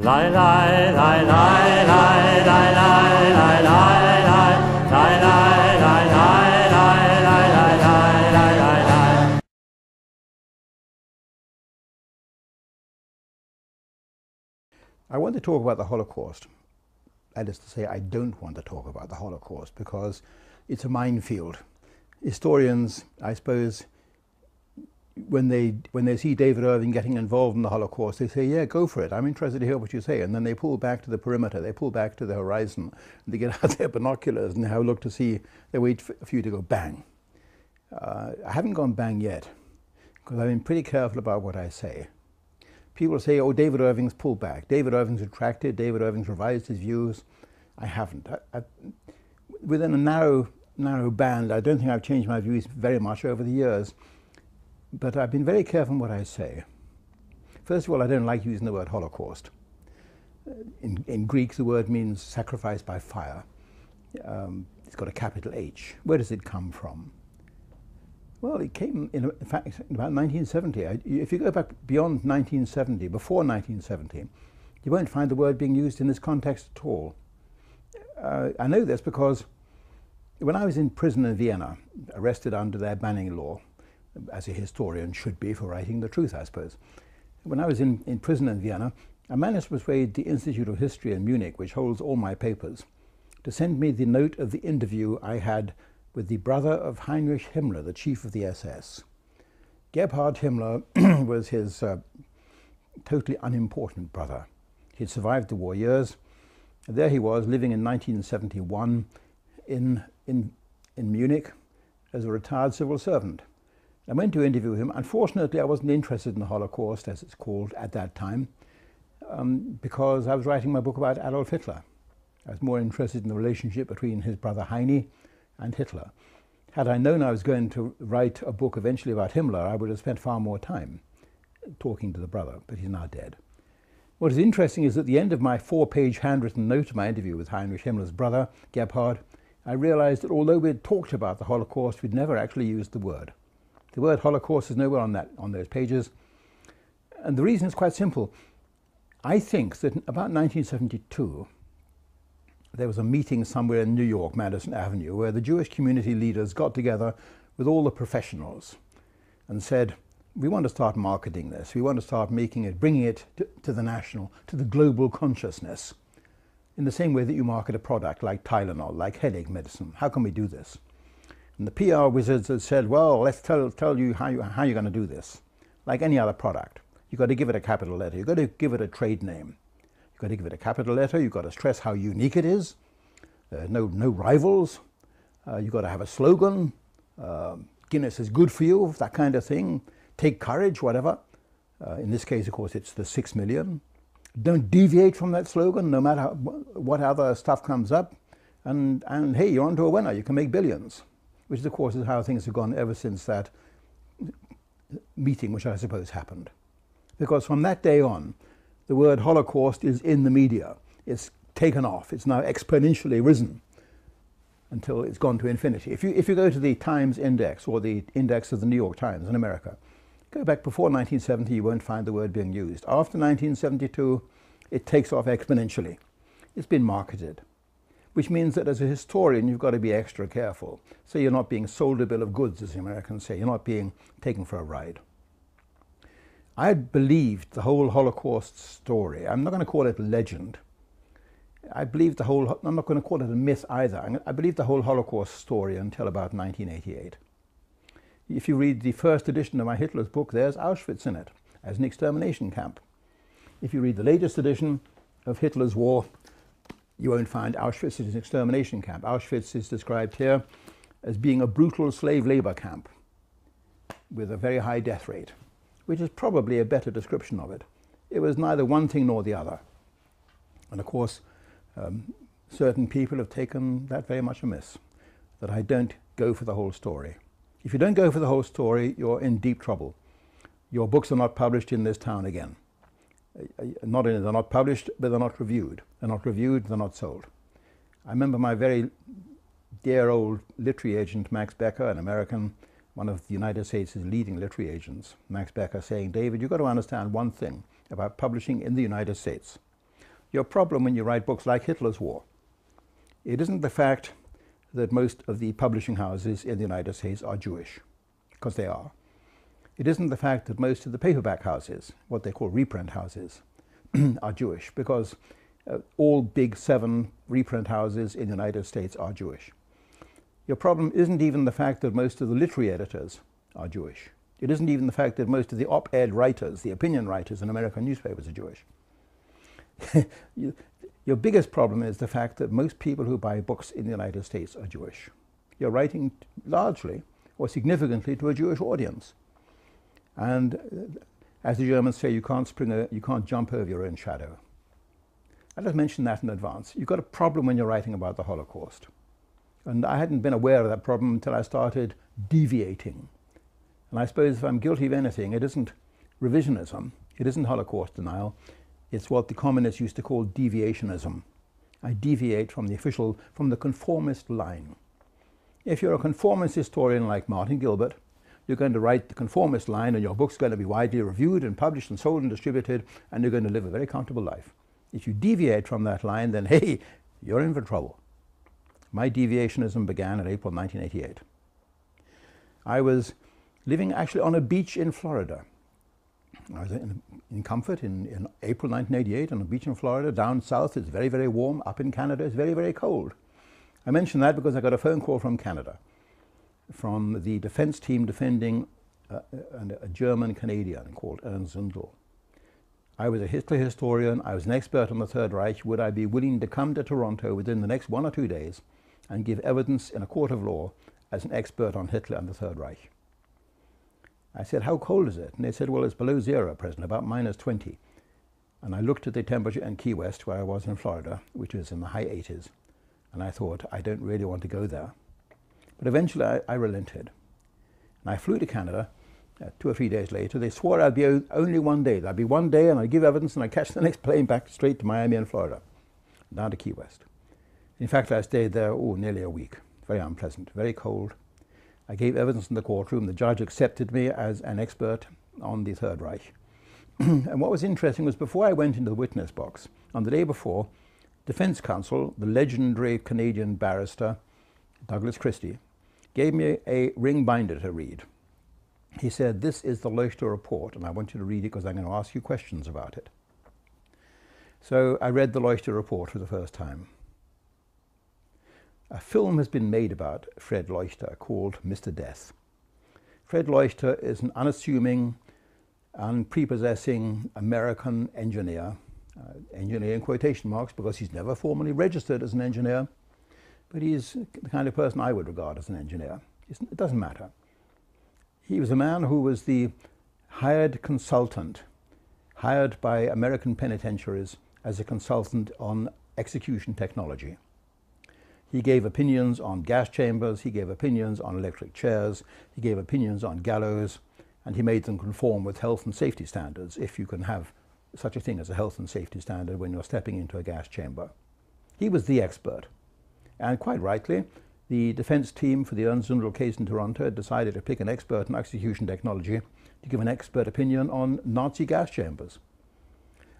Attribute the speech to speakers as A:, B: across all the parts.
A: Lie, lie, lie, lie, lie, lie, lie, lie, lie, lie, lie, lie, lie, lie, lie, lie, lie, lie, lie, lie.
B: I want to talk about the Holocaust. That is to say, I don't want to talk about the Holocaust because it's a minefield. Historians, I suppose, when they see David Irving getting involved in the Holocaust, they say, yeah, go for it. I'm interested to hear what you say. And then they pull back to the perimeter, they pull back to the horizon, and they get out their binoculars and have a look to see, they wait for you to go bang. I haven't gone bang yet, because I've been pretty careful about what I say. People say, oh, David Irving's pulled back, David Irving's retracted, David Irving's revised his views. I haven't. Within a narrow band, I don't think I've changed my views very much over the years. But I've been very careful in what I say. First of all, I don't like using the word Holocaust. In Greek, the word means sacrifice by fire. It's got a capital H. Where does it come from? Well, it came, in fact, in about 1970. If you go back beyond 1970, before 1970, you won't find the word being used in this context at all. I know this because when I was in prison in Vienna, arrested under their banning law, as a historian should be for writing the truth, I suppose. When I was in prison in Vienna, I managed to persuade the Institute of History in Munich, which holds all my papers, to send me the note of the interview I had with the brother of Heinrich Himmler, the chief of the SS. Gebhard Himmler was his totally unimportant brother. He'd survived the war years. And there he was, living in 1971 in Munich as a retired civil servant. I went to interview him. Unfortunately, I wasn't interested in the Holocaust, as it's called at that time, because I was writing my book about Adolf Hitler. I was more interested in the relationship between his brother Heine and Hitler. Had I known I was going to write a book eventually about Himmler, I would have spent far more time talking to the brother, but he's now dead. What is interesting is at the end of my 4-page handwritten note of my interview with Heinrich Himmler's brother, Gebhard, I realized that although we had talked about the Holocaust, we'd never actually used the word. The word Holocaust is nowhere on those pages. And the reason is quite simple. I think that about 1972, there was a meeting somewhere in New York, Madison Avenue, where the Jewish community leaders got together with all the professionals and said, we want to start marketing this. We want to start making it, bringing it to the national, to the global consciousness, in the same way that you market a product like Tylenol, like headache medicine. How can we do this? And the PR wizards had said, well, let's tell you how you're going to do this. Like any other product, you've got to give it a capital letter. You've got to give it a trade name. You've got to give it a capital letter. You've got to stress how unique it is. No rivals. You've got to have a slogan. Guinness is good for you, that kind of thing. Take courage, whatever. In this case, of course, it's the 6 million. Don't deviate from that slogan, no matter what other stuff comes up. And hey, you're on to a winner. You can make billions. Which, of course, is how things have gone ever since that meeting, which I suppose happened. Because from that day on, the word Holocaust is in the media. It's taken off. It's now exponentially risen until it's gone to infinity. If you go to the Times Index, or the index of the New York Times in America, go back before 1970, you won't find the word being used. After 1972, it takes off exponentially. It's been marketed. Which means that as a historian, you've got to be extra careful. So you're not being sold a bill of goods, as the Americans say. You're not being taken for a ride. I believed the whole Holocaust story. I'm not going to call it a legend. I'm not going to call it a myth either. I believed the whole Holocaust story until about 1988. If you read the first edition of my Hitler's book, there's Auschwitz in it, as an extermination camp. If you read the latest edition of Hitler's War, you won't find Auschwitz as an extermination camp. Auschwitz is described here as being a brutal slave labor camp with a very high death rate, which is probably a better description of it. It was neither one thing nor the other. And of course, certain people have taken that very much amiss, that I don't go for the whole story. If you don't go for the whole story, you're in deep trouble. Your books are not published in this town again. Not only they're not published, but they're not reviewed. They're not reviewed, they're not sold. I remember my very dear old literary agent, Max Becker, an American, one of the United States' leading literary agents, Max Becker, saying, David, you've got to understand one thing about publishing in the United States. Your problem when you write books like Hitler's War, it isn't the fact that most of the publishing houses in the United States are Jewish, because they are. It isn't the fact that most of the paperback houses, what they call reprint houses, are Jewish, because all big 7 reprint houses in the United States are Jewish. Your problem isn't even the fact that most of the literary editors are Jewish. It isn't even the fact that most of the op-ed writers, the opinion writers in American newspapers are Jewish. Your biggest problem is the fact that most people who buy books in the United States are Jewish. You're writing largely or significantly to a Jewish audience. And as the Germans say, you can't jump over your own shadow. I just mentioned that in advance. You've got a problem when you're writing about the Holocaust. And I hadn't been aware of that problem until I started deviating. And I suppose if I'm guilty of anything, it isn't revisionism, it isn't Holocaust denial, it's what the communists used to call deviationism. I deviate from the conformist line. If you're a conformist historian like Martin Gilbert, you're going to write the conformist line and your book's going to be widely reviewed and published and sold and distributed, and you're going to live a very comfortable life. If you deviate from that line, then hey, you're in for trouble. My deviationism began in April 1988. I was living actually on a beach in Florida. I was in comfort in April 1988 on a beach in Florida. Down south it's very, very warm. Up in Canada it's very, very cold. I mention that because I got a phone call from Canada, from the defense team defending a German Canadian called Ernst Zundel. I was a Hitler historian. I was an expert on the Third Reich. Would I be willing to come to Toronto within the next 1 or 2 days and give evidence in a court of law as an expert on Hitler and the Third Reich? I said, how cold is it? And they said, well, it's below zero at present, about -20. And I looked at the temperature in Key West, where I was in Florida, which was in the high 80s. And I thought, I don't really want to go there. But eventually I relented. And I flew to Canada 2 or 3 days later. They swore I'd be only 1 day. That'd be 1 day and I'd give evidence and I'd catch the next plane back straight to Miami and Florida, down to Key West. In fact, I stayed there, nearly a week. Very unpleasant, very cold. I gave evidence in the courtroom. The judge accepted me as an expert on the Third Reich. And what was interesting was before I went into the witness box, on the day before, defense counsel, the legendary Canadian barrister, Douglas Christie, gave me a ring binder to read. He said, this is the Leuchter report, and I want you to read it because I'm going to ask you questions about it. So I read the Leuchter report for the first time. A film has been made about Fred Leuchter called Mr. Death. Fred Leuchter is an unassuming, unprepossessing American engineer, engineer in quotation marks because he's never formally registered as an engineer, but he's the kind of person I would regard as an engineer. It doesn't matter. He was a man who was the hired consultant, hired by American penitentiaries as a consultant on execution technology. He gave opinions on gas chambers, he gave opinions on electric chairs, he gave opinions on gallows, and he made them conform with health and safety standards, if you can have such a thing as a health and safety standard when you're stepping into a gas chamber. He was the expert. And quite rightly, the defense team for the Ernst Zundel case in Toronto decided to pick an expert in execution technology to give an expert opinion on Nazi gas chambers.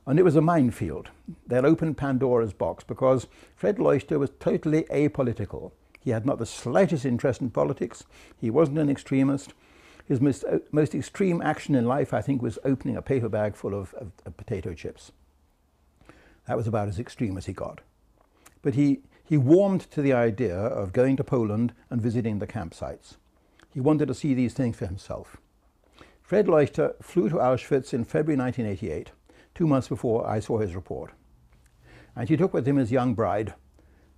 B: And it was a minefield. They'd opened Pandora's box because Fred Leuchter was totally apolitical. He had not the slightest interest in politics. He wasn't an extremist. His most extreme action in life, I think, was opening a paper bag full of potato chips. That was about as extreme as he got. But he warmed to the idea of going to Poland and visiting the campsites. He wanted to see these things for himself. Fred Leuchter flew to Auschwitz in February 1988, 2 months before I saw his report. And he took with him his young bride.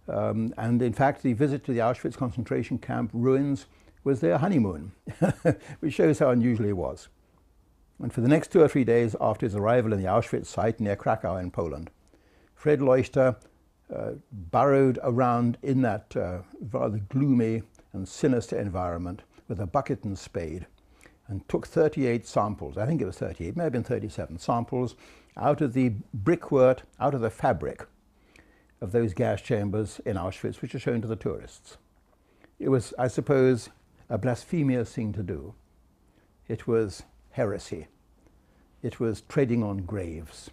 B: And in fact, the visit to the Auschwitz concentration camp ruins was their honeymoon, which shows how unusual he was. And for the next 2 or 3 days after his arrival in the Auschwitz site near Krakow in Poland, Fred Leuchter burrowed around in that rather gloomy and sinister environment with a bucket and spade and took 38 samples, I think it was 38, it may have been 37 samples, out of the brickwork, out of the fabric of those gas chambers in Auschwitz, which are shown to the tourists. It was, I suppose, a blasphemous thing to do. It was heresy. It was treading on graves.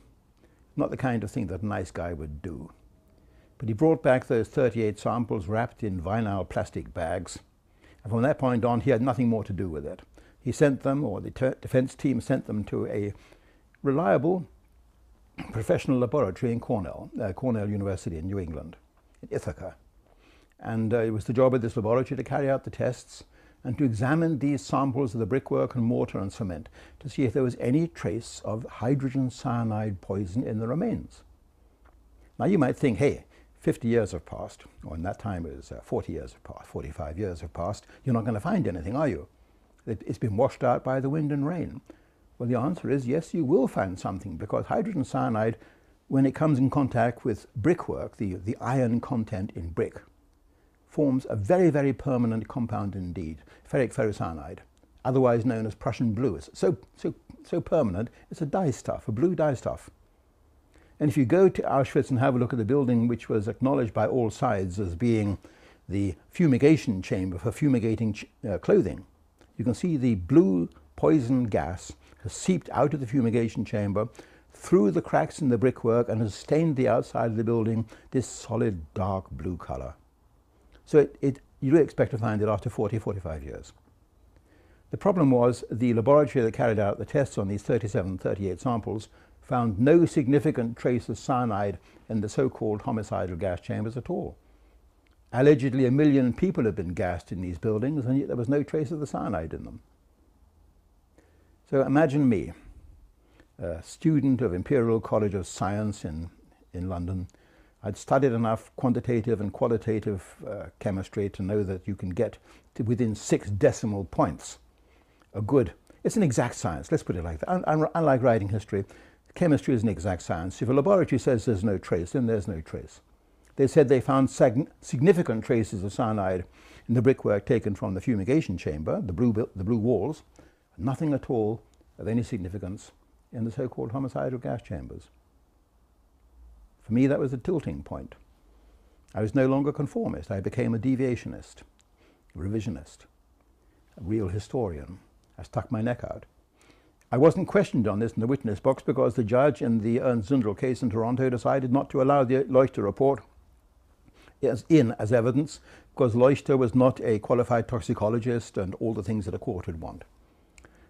B: Not the kind of thing that a nice guy would do. But he brought back those 38 samples wrapped in vinyl plastic bags. And from that point on, he had nothing more to do with it. He sent them, or the defense team sent them to a reliable professional laboratory in Cornell University in New England, in Ithaca. And it was the job of this laboratory to carry out the tests and to examine these samples of the brickwork and mortar and cement to see if there was any trace of hydrogen cyanide poison in the remains. Now you might think, hey, 50 years have passed, or in that time it was 40 years have passed, 45 years have passed, you're not going to find anything, are you? It's been washed out by the wind and rain. Well, the answer is yes, you will find something, because hydrogen cyanide, when it comes in contact with brickwork, the iron content in brick, forms a very, very permanent compound indeed, ferric ferrocyanide, otherwise known as Prussian blue. It's so permanent, it's a dyestuff, a blue dyestuff. And if you go to Auschwitz and have a look at the building, which was acknowledged by all sides as being the fumigation chamber for fumigating clothing, you can see the blue poison gas has seeped out of the fumigation chamber through the cracks in the brickwork and has stained the outside of the building this solid dark blue color. So you do expect to find it after 40, 45 years. The problem was the laboratory that carried out the tests on these 38 samples found no significant trace of cyanide in the so-called homicidal gas chambers at all. Allegedly 1 million people had been gassed in these buildings, and yet there was no trace of the cyanide in them. So imagine me, a student of Imperial College of Science in London. I'd studied enough quantitative and qualitative chemistry to know that you can get to within 6 decimal points a good, it's an exact science, let's put it like that. Unlike writing history, chemistry is an exact science. If a laboratory says there's no trace, then there's no trace. They said they found significant traces of cyanide in the brickwork taken from the fumigation chamber, the blue walls, nothing at all of any significance in the so-called homicidal gas chambers. For me, that was a tilting point. I was no longer conformist. I became a deviationist, a revisionist, a real historian. I stuck my neck out. I wasn't questioned on this in the witness box because the judge in the Ernst Zundel case in Toronto decided not to allow the Leuchter report as evidence, because Leuchter was not a qualified toxicologist and all the things that a court would want.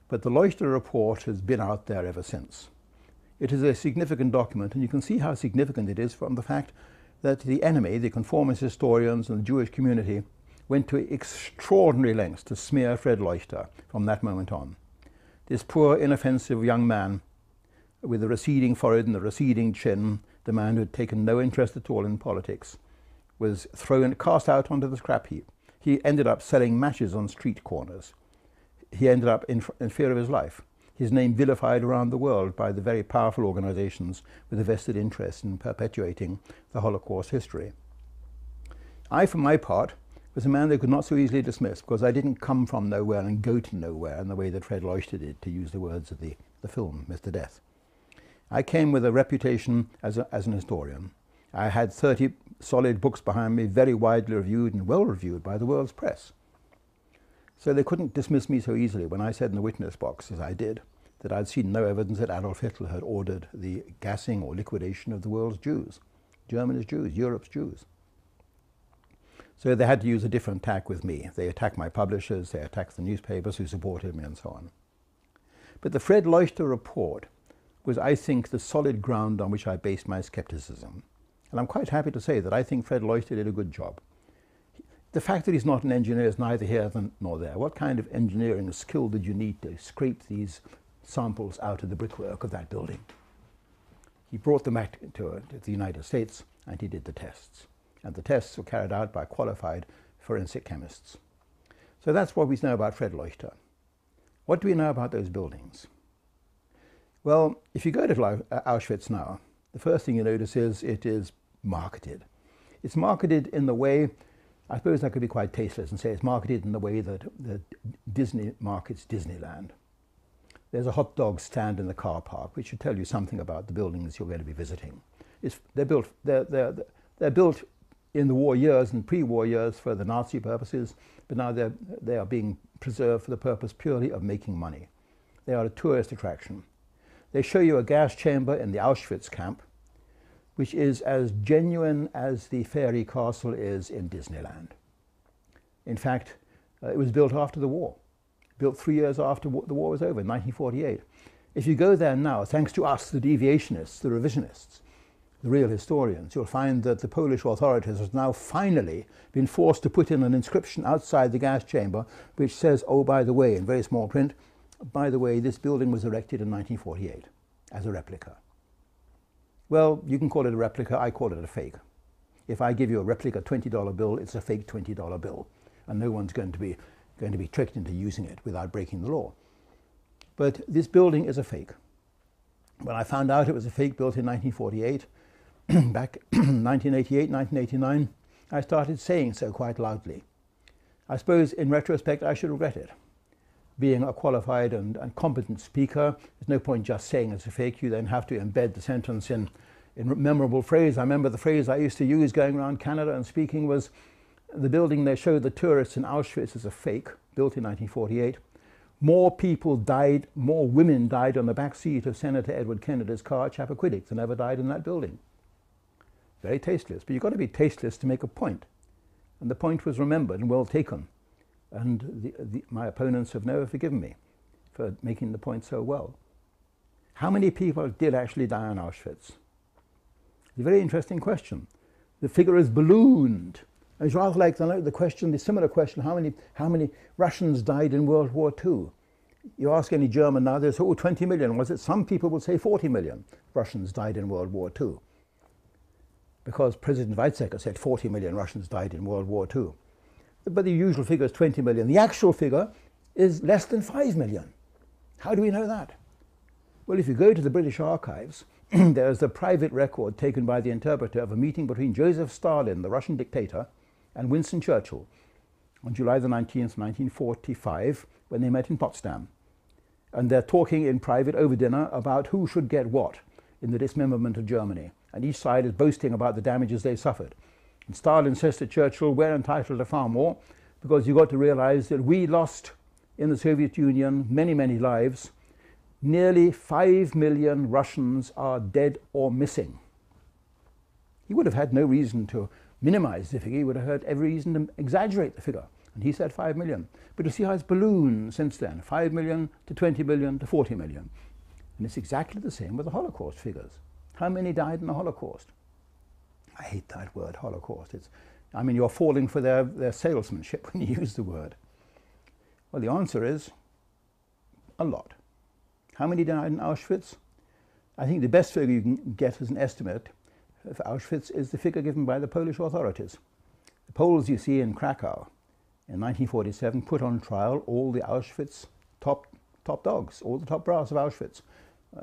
B: But the Leuchter report has been out there ever since. It is a significant document, and you can see how significant it is from the fact that the enemy, the conformist historians and the Jewish community, went to extraordinary lengths to smear Fred Leuchter from that moment on. This poor, inoffensive young man with a receding forehead and a receding chin, the man who had taken no interest at all in politics, was cast out onto the scrap heap. He ended up selling matches on street corners. He ended up in fear of his life. His name vilified around the world by the very powerful organizations with a vested interest in perpetuating the Holocaust history. I, for my part, was a man they could not so easily dismiss, because I didn't come from nowhere and go to nowhere in the way that Fred Leuchter did, to use the words of the film, Mr. Death. I came with a reputation as an historian. I had 30 solid books behind me, very widely reviewed and well reviewed by the world's press. So they couldn't dismiss me so easily when I said in the witness box, as I did, that I'd seen no evidence that Adolf Hitler had ordered the gassing or liquidation of the world's Jews, Germany's Jews, Europe's Jews. So they had to use a different tack with me. They attacked my publishers, they attacked the newspapers who supported me, and so on. But the Fred Leuchter report was, I think, the solid ground on which I based my skepticism. And I'm quite happy to say that I think Fred Leuchter did a good job. The fact that he's not an engineer is neither here nor there. What kind of engineering skill did you need to scrape these samples out of the brickwork of that building? He brought them back to the United States and he did the tests. And the tests were carried out by qualified forensic chemists. So that's what we know about Fred Leuchter. What do we know about those buildings? Well, if you go to Auschwitz now, the first thing you notice is it is marketed. It's marketed in the way, I suppose I could be quite tasteless and say it's marketed in the way that Disney markets Disneyland. There's a hot dog stand in the car park, which should tell you something about the buildings you're going to be visiting. They're built in the war years and pre-war years for the Nazi purposes, but now they are being preserved for the purpose purely of making money. They are a tourist attraction. They show you a gas chamber in the Auschwitz camp, which is as genuine as the fairy castle is in Disneyland. In fact, it was built after the war, built 3 years after the war was over, in 1948. If you go there now, thanks to us, the deviationists, the revisionists, the real historians, you'll find that the Polish authorities have now finally been forced to put in an inscription outside the gas chamber which says, oh, by the way, in very small print, by the way, this building was erected in 1948 as a replica. Well, you can call it a replica, I call it a fake. If I give you a replica $20 bill, it's a fake $20 bill, and no one's going to be tricked into using it without breaking the law. But this building is a fake. When I found out it was a fake built in 1948, back 1988, 1989, I started saying so quite loudly. I suppose in retrospect I should regret it. Being a qualified and competent speaker, there's no point just saying it's a fake. You then have to embed the sentence in memorable phrase. I remember the phrase I used to use going around Canada and speaking was, the building they showed the tourists in Auschwitz is a fake, built in 1948. More people died, more women died on the back seat of Senator Edward Kennedy's car at Chappaquiddick than ever died in that building. Very tasteless, but you've got to be tasteless to make a point. And the point was remembered and well taken. And my opponents have never forgiven me for making the point so well. How many people did actually die in Auschwitz? It's a very interesting question. The figure is ballooned. It's rather like the similar question, how many Russians died in World War II? You ask any German now, they say, oh, 20 million. Was it? Some people would say 40 million Russians died in World War II. Because President Weizsäcker said 40 million Russians died in World War II. But the usual figure is 20 million. The actual figure is less than 5 million. How do we know that? Well, if you go to the British archives, there's the private record taken by the interpreter of a meeting between Joseph Stalin, the Russian dictator, and Winston Churchill on July the 19th, 1945, when they met in Potsdam. And they're talking in private over dinner about who should get what in the dismemberment of Germany. And each side is boasting about the damages they suffered. And Stalin says to Churchill, we're entitled to far more, because you've got to realize that we lost in the Soviet Union many, many lives. Nearly 5 million Russians are dead or missing. He would have had no reason to minimize the figure. He would have had every reason to exaggerate the figure. And he said 5 million. But you see how it's ballooned since then. 5 million to 20 million to 40 million. And it's exactly the same with the Holocaust figures. How many died in the Holocaust? I hate that word, Holocaust. I mean, you're falling for their salesmanship when you use the word. Well, the answer is a lot. How many died in Auschwitz? I think the best figure you can get as an estimate for Auschwitz is the figure given by the Polish authorities. The Poles you see in Krakow in 1947 put on trial all the Auschwitz top dogs, all the top brass of Auschwitz.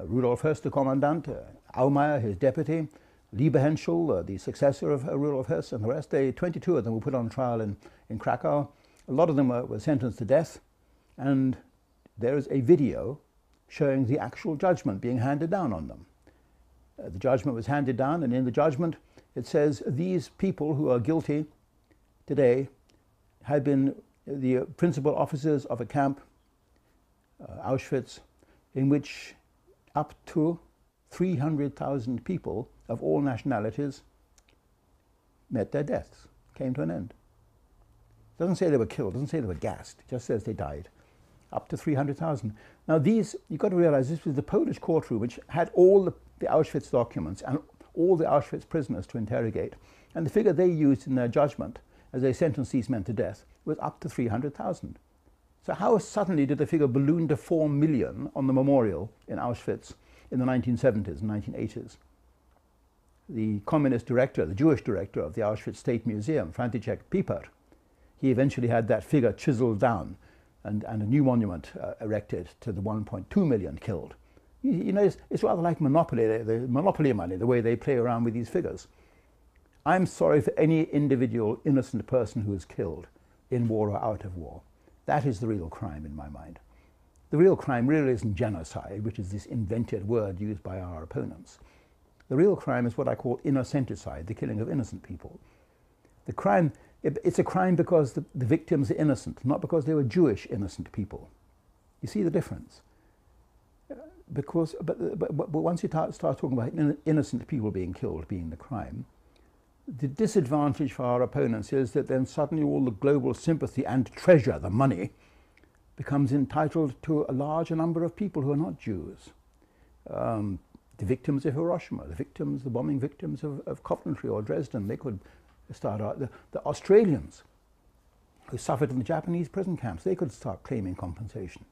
B: Rudolf Höss, the commandant, Aumeier, his deputy, Liebehenschel, the successor of Rudolf Höss, and the rest. 22 of them were put on trial in Krakow. A lot of them were sentenced to death, and there is a video showing the actual judgment being handed down on them. The judgment was handed down, and in the judgment it says these people who are guilty today had been the principal officers of a camp, Auschwitz, in which up to 300,000 people of all nationalities met their deaths, came to an end. It doesn't say they were killed, it doesn't say they were gassed, it just says they died. Up to 300,000. Now these, you've got to realize this was the Polish courtroom which had all the Auschwitz documents and all the Auschwitz prisoners to interrogate. And the figure they used in their judgment as they sentenced these men to death was up to 300,000. So how suddenly did the figure balloon to 4 million on the memorial in Auschwitz in the 1970s and 1980s? The communist director, the Jewish director of the Auschwitz State Museum, František Pieper, he eventually had that figure chiseled down and a new monument erected to the 1.2 million killed. You know, it's rather like Monopoly, the Monopoly money, the way they play around with these figures. I'm sorry for any individual innocent person who is killed in war or out of war. That is the real crime in my mind. The real crime really isn't genocide, which is this invented word used by our opponents. The real crime is what I call innocenticide, the killing of innocent people. The crime, it's a crime because the victims are innocent, not because they were Jewish innocent people. You see the difference? but once you start talking about innocent people being killed being the crime, the disadvantage for our opponents is that then suddenly all the global sympathy and treasure, the money, becomes entitled to a larger number of people who are not Jews. The victims of Hiroshima, the bombing victims of Coventry or Dresden, they could start out. The Australians who suffered in the Japanese prison camps, they could start claiming compensation.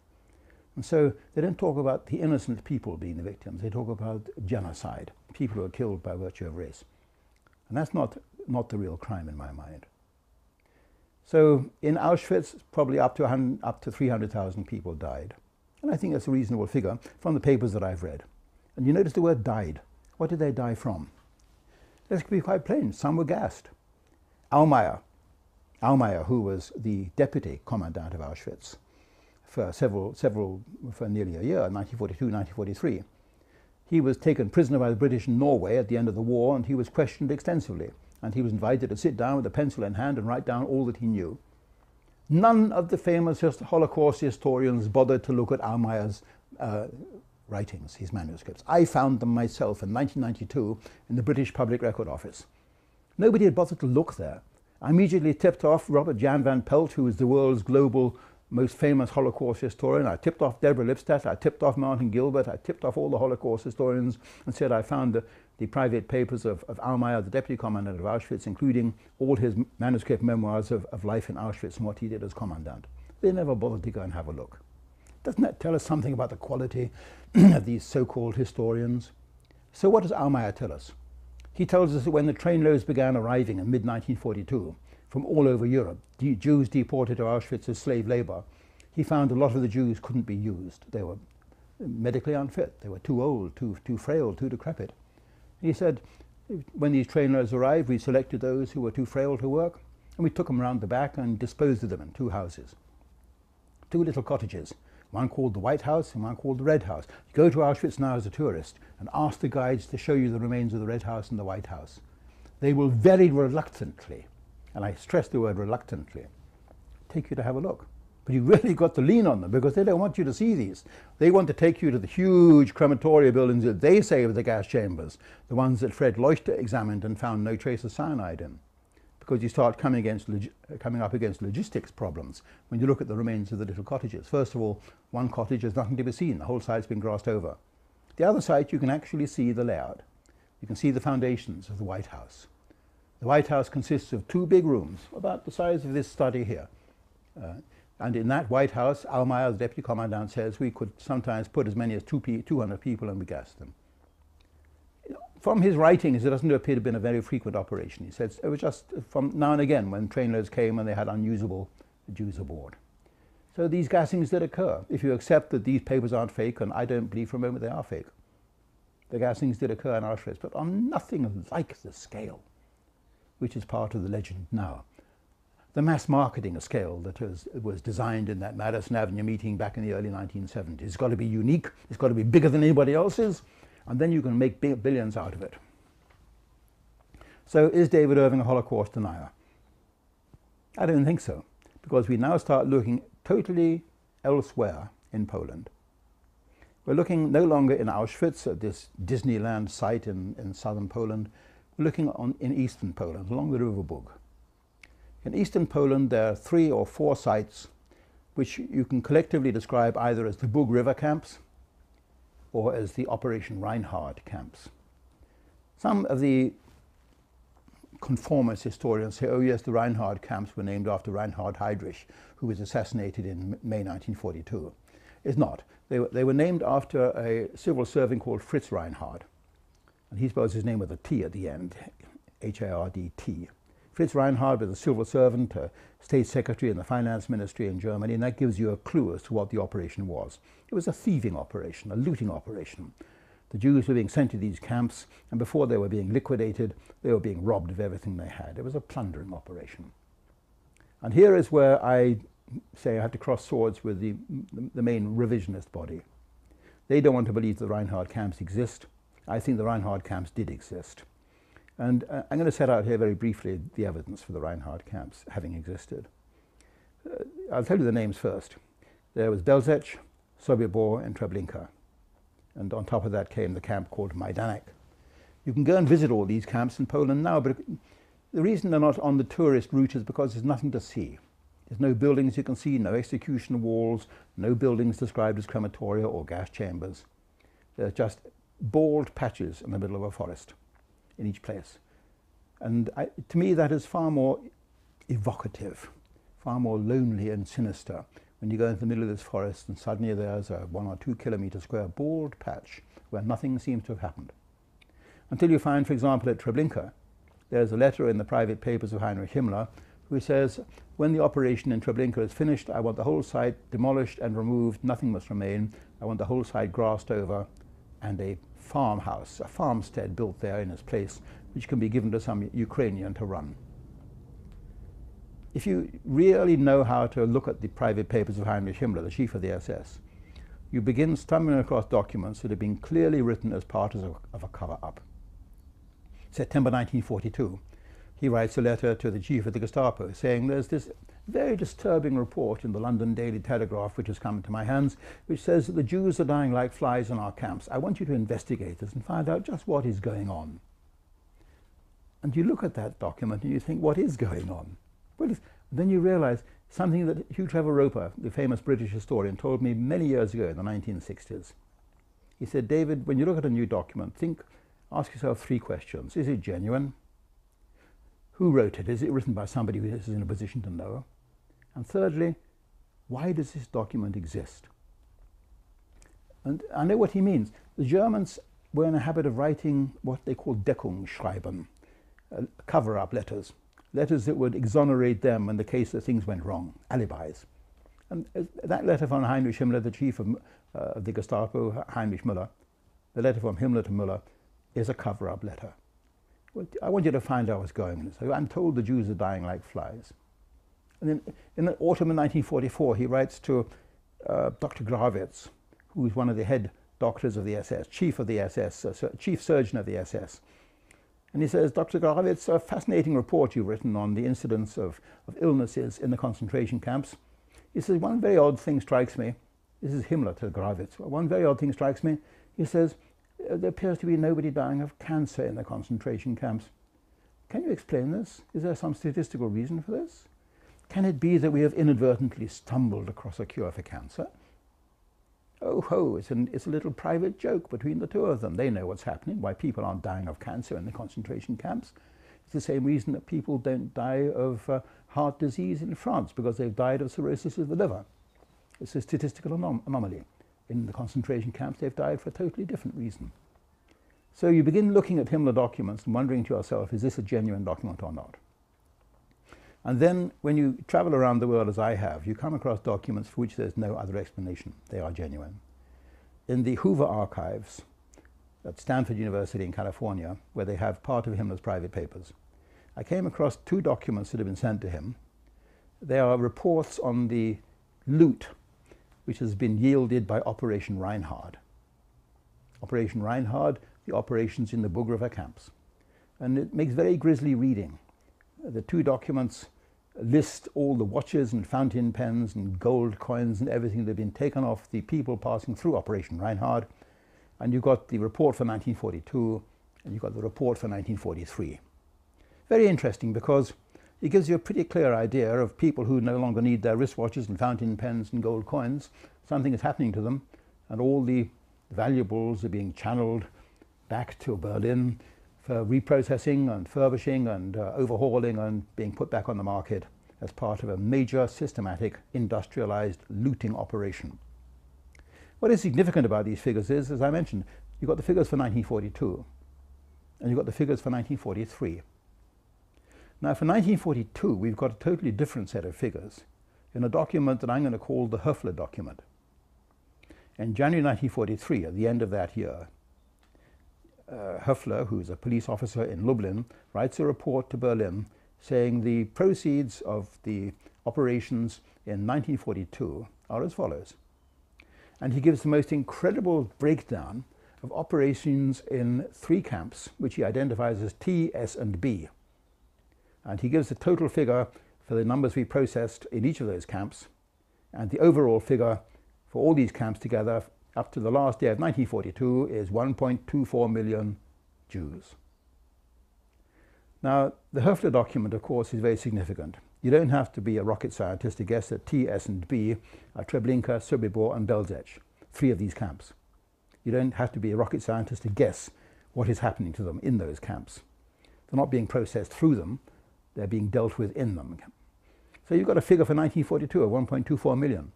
B: And so they don't talk about the innocent people being the victims, they talk about genocide, people who are killed by virtue of race. And that's not the real crime in my mind. So in Auschwitz, probably up to 300,000 people died. And I think that's a reasonable figure from the papers that I've read. And you notice the word died. What did they die from? Let's be quite plain. Some were gassed. Aumeier, who was the deputy commandant of Auschwitz for nearly a year, 1942, 1943. He was taken prisoner by the British in Norway at the end of the war, and he was questioned extensively. And he was invited to sit down with a pencil in hand and write down all that he knew. None of the famous Holocaust historians bothered to look at Aumeier's writings, his manuscripts. I found them myself in 1992 in the British Public Record Office. Nobody had bothered to look there. I immediately tipped off Robert Jan van Pelt, who is the world's global most famous Holocaust historian. I tipped off Deborah Lipstadt, I tipped off Martin Gilbert, I tipped off all the Holocaust historians and said I found the private papers of Aumeier, the deputy commandant of Auschwitz, including all his manuscript memoirs of life in Auschwitz and what he did as commandant. They never bothered to go and have a look. Doesn't that tell us something about the quality of these so-called historians? So what does Aumeier tell us? He tells us that when the trainloads began arriving in mid-1942 from all over Europe, Jews deported to Auschwitz as slave labor, he found a lot of the Jews couldn't be used. They were medically unfit. They were too old, too frail, too decrepit. He said, when these trainloads arrived, we selected those who were too frail to work, and we took them around the back and disposed of them in two houses. Two little cottages, one called the White House and one called the Red House. You go to Auschwitz now as a tourist and ask the guides to show you the remains of the Red House and the White House. They will very reluctantly, and I stress the word reluctantly, take you to have a look. But you really got to lean on them because they don't want you to see these. They want to take you to the huge crematoria buildings that they say were the gas chambers, the ones that Fred Leuchter examined and found no trace of cyanide in. Because you start coming up against logistics problems when you look at the remains of the little cottages. First of all, one cottage has nothing to be seen. The whole site's been grassed over. The other site, you can actually see the layout. You can see the foundations of the White House. The White House consists of two big rooms, about the size of this study here. And in that White House, Aumeier, the deputy commandant, says we could sometimes put as many as 200 people and we gassed them. From his writings, it doesn't appear to have been a very frequent operation. He says it was just from now and again when trainloads came and they had unusable Jews aboard. So these gassings did occur. If you accept that these papers aren't fake, and I don't believe for a moment they are fake, the gassings did occur in Auschwitz, but on nothing like the scale, which is part of the legend now. The mass marketing scale that was designed in that Madison Avenue meeting back in the early 1970s. It's got to be unique, it's got to be bigger than anybody else's, and then you can make billions out of it. So is David Irving a Holocaust denier? I don't think so, because we now start looking totally elsewhere in Poland. We're looking no longer in Auschwitz, at this Disneyland site in southern Poland. We're looking in eastern Poland, along the River Bug. In eastern Poland, there are 3 or 4 sites which you can collectively describe either as the Bug River camps or as the Operation Reinhard camps. Some of the conformist historians say, oh yes, the Reinhard camps were named after Reinhard Heydrich, who was assassinated in May 1942. It's not. They were named after a civil servant called Fritz Reinhard. And he spells his name with a T at the end, H-A-R-D-T. Fritz Reinhard was a civil servant, a state secretary in the finance ministry in Germany, and that gives you a clue as to what the operation was. It was a thieving operation, a looting operation. The Jews were being sent to these camps, and before they were being liquidated, they were being robbed of everything they had. It was a plundering operation. And here is where I say I have to cross swords with the main revisionist body. They don't want to believe the Reinhard camps exist. I think the Reinhard camps did exist. And I'm going to set out here very briefly the evidence for the Reinhard camps having existed. I'll tell you the names first. There was Belzec, Sobibor, and Treblinka. and on top of that came the camp called Majdanek. You can go and visit all these camps in Poland now, but the reason they're not on the tourist route is because there's nothing to see. There's no buildings you can see, no execution walls, no buildings described as crematoria or gas chambers. There's just bald patches in the middle of a forest in each place. And to me that is far more evocative, far more lonely and sinister when you go into the middle of this forest and suddenly there's a 1 or 2 kilometre square bald patch where nothing seems to have happened. Until you find, for example, at Treblinka, there's a letter in the private papers of Heinrich Himmler who says, when the operation in Treblinka is finished, I want the whole site demolished and removed, nothing must remain. I want the whole site grassed over and a farmhouse, a farmstead built there in its place, which can be given to some Ukrainian to run. If you really know how to look at the private papers of Heinrich Himmler, the chief of the SS, you begin stumbling across documents that have been clearly written as part of a cover-up. September 1942, he writes a letter to the chief of the Gestapo saying there's this very disturbing report in the London Daily Telegraph which has come into my hands, which says that the Jews are dying like flies in our camps. I want you to investigate this and find out just what is going on. And you look at that document and you think, what is going on? Well, then you realize something that Hugh Trevor Roper, the famous British historian, told me many years ago in the 1960s. He said, David, when you look at a new document, ask yourself 3 questions. Is it genuine? Who wrote it? Is it written by somebody who is in a position to know? And thirdly, why does this document exist? And I know what he means. The Germans were in a habit of writing what they call Deckungsschreiben, cover-up letters, letters that would exonerate them in the case that things went wrong, alibis. And that letter from Heinrich Himmler, the chief of the Gestapo, Heinrich Müller, the letter from Himmler to Müller, is a cover-up letter. Well, I want you to find out what's going on. So I'm told the Jews are dying like flies. And then in the autumn of 1944, he writes to Dr. Grawitz, who is one of the head doctors of the SS, chief of the SS, chief surgeon of the SS. And he says, Dr. Grawitz, a fascinating report you've written on the incidence of illnesses in the concentration camps. He says, one very odd thing strikes me. This is Himmler to Grawitz. One very odd thing strikes me. He says, there appears to be nobody dying of cancer in the concentration camps. Can you explain this? Is there some statistical reason for this? Can it be that we have inadvertently stumbled across a cure for cancer? Oh ho, it's a little private joke between the two of them. They know what's happening, why people aren't dying of cancer in the concentration camps. It's the same reason that people don't die of heart disease in France, because they've died of cirrhosis of the liver. It's a statistical anomaly. In the concentration camps, they've died for a totally different reason. So you begin looking at Himmler documents and wondering to yourself, is this a genuine document or not? And then when you travel around the world as I have, you come across documents for which there's no other explanation. They are genuine. In the Hoover archives at Stanford University in California, where they have part of Himmler's private papers, I came across 2 documents that have been sent to him. They are reports on the loot which has been yielded by Operation Reinhard. Operation Reinhard, the operations in the Bug River camps. And it makes very grisly reading. The 2 documents list all the watches and fountain pens and gold coins and everything that have been taken off the people passing through Operation Reinhard. And you've got the report for 1942 and you've got the report for 1943. Very interesting, because it gives you a pretty clear idea of people who no longer need their wristwatches and fountain pens and gold coins. Something is happening to them, and all the valuables are being channeled back to Berlin for reprocessing and furbishing and overhauling and being put back on the market as part of a major systematic industrialized looting operation. What is significant about these figures is, as I mentioned, you've got the figures for 1942 and you've got the figures for 1943. Now for 1942, we've got a totally different set of figures in a document that I'm going to call the Höfler document. In January 1943, at the end of that year, Höfler, who's a police officer in Lublin, writes a report to Berlin saying the proceeds of the operations in 1942 are as follows. And he gives the most incredible breakdown of operations in 3 camps, which he identifies as T, S, and B. And he gives the total figure for the numbers we processed in each of those camps, and the overall figure for all these camps together up to the last day of 1942 is 1.24 million Jews. Now, the Höfler document, of course, is very significant. You don't have to be a rocket scientist to guess that T, S, and B are Treblinka, Sobibor, and Belzec, 3 of these camps. You don't have to be a rocket scientist to guess what is happening to them in those camps. They're not being processed through them, they're being dealt with in them. So you've got a figure for 1942 of 1.24 million.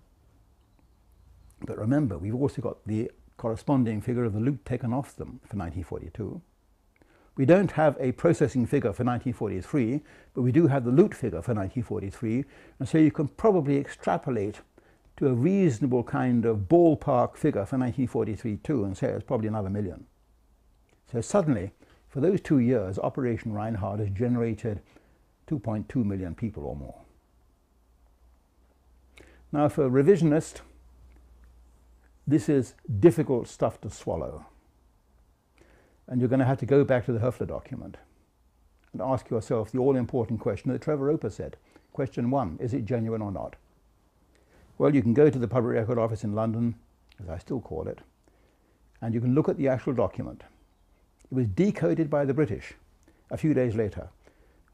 B: But remember, we've also got the corresponding figure of the loot taken off them for 1942. We don't have a processing figure for 1943, but we do have the loot figure for 1943, and so you can probably extrapolate to a reasonable kind of ballpark figure for 1943 too, and say it's probably another million. So suddenly, for those 2 years, Operation Reinhard has generated 2.2 million people or more. Now, for a revisionist, this is difficult stuff to swallow. And you're going to have to go back to the Höfler document and ask yourself the all-important question that Trevor Roper said. Question 1, is it genuine or not? Well, you can go to the Public Record Office in London, as I still call it, and you can look at the actual document. It was decoded by the British a few days later.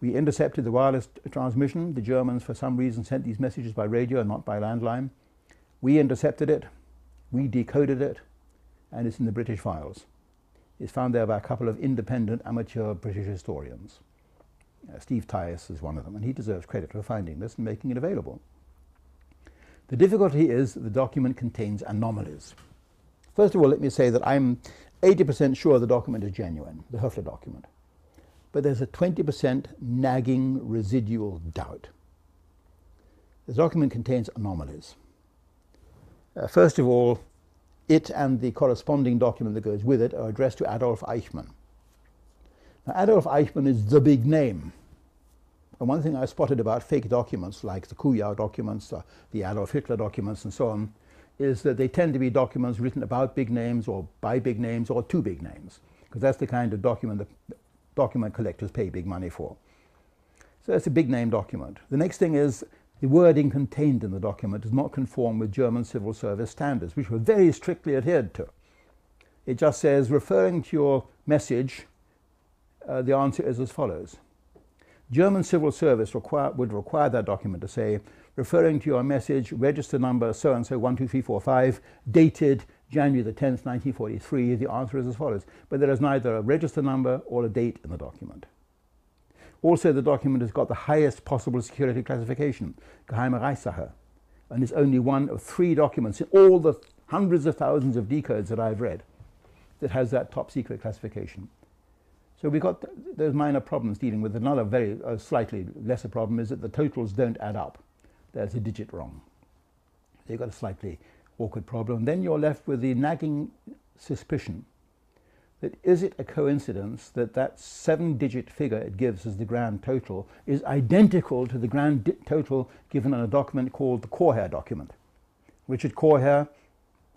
B: We intercepted the wireless transmission. The Germans, for some reason, sent these messages by radio and not by landline. We intercepted it, we decoded it, and it's in the British files. It's found there by a couple of independent amateur British historians. Steve Tyas is one of them, and he deserves credit for finding this and making it available. The difficulty is that the document contains anomalies. First of all, let me say that I'm 80% sure the document is genuine, the Höfler document. But there's a 20% nagging residual doubt. The document contains anomalies. First of all, it and the corresponding document that goes with it are addressed to Adolf Eichmann. Now, Adolf Eichmann is the big name. And one thing I spotted about fake documents, like the Kujau documents, the Adolf Hitler documents, and so on, is that they tend to be documents written about big names or by big names or to big names, because that's the kind of document that document collectors pay big money for. So it's a big name document. The next thing is the wording contained in the document does not conform with German civil service standards, which were very strictly adhered to. It just says, referring to your message, the answer is as follows. German civil service would require that document to say, referring to your message, register number so-and-so 12345, dated January the 10th, 1943, the answer is as follows. But there is neither a register number or a date in the document. Also, the document has got the highest possible security classification, Geheime Reichssache, and is only one of 3 documents in all the hundreds of thousands of decodes that I've read that has that top secret classification. So we've got those minor problems dealing with. Another very slightly lesser problem is that the totals don't add up. There's a digit wrong. So you've got a slightly awkward problem. Then you're left with the nagging suspicion that is it a coincidence that that 7-digit figure it gives as the grand total is identical to the grand total given in a document called the Korher document. Richard Korher,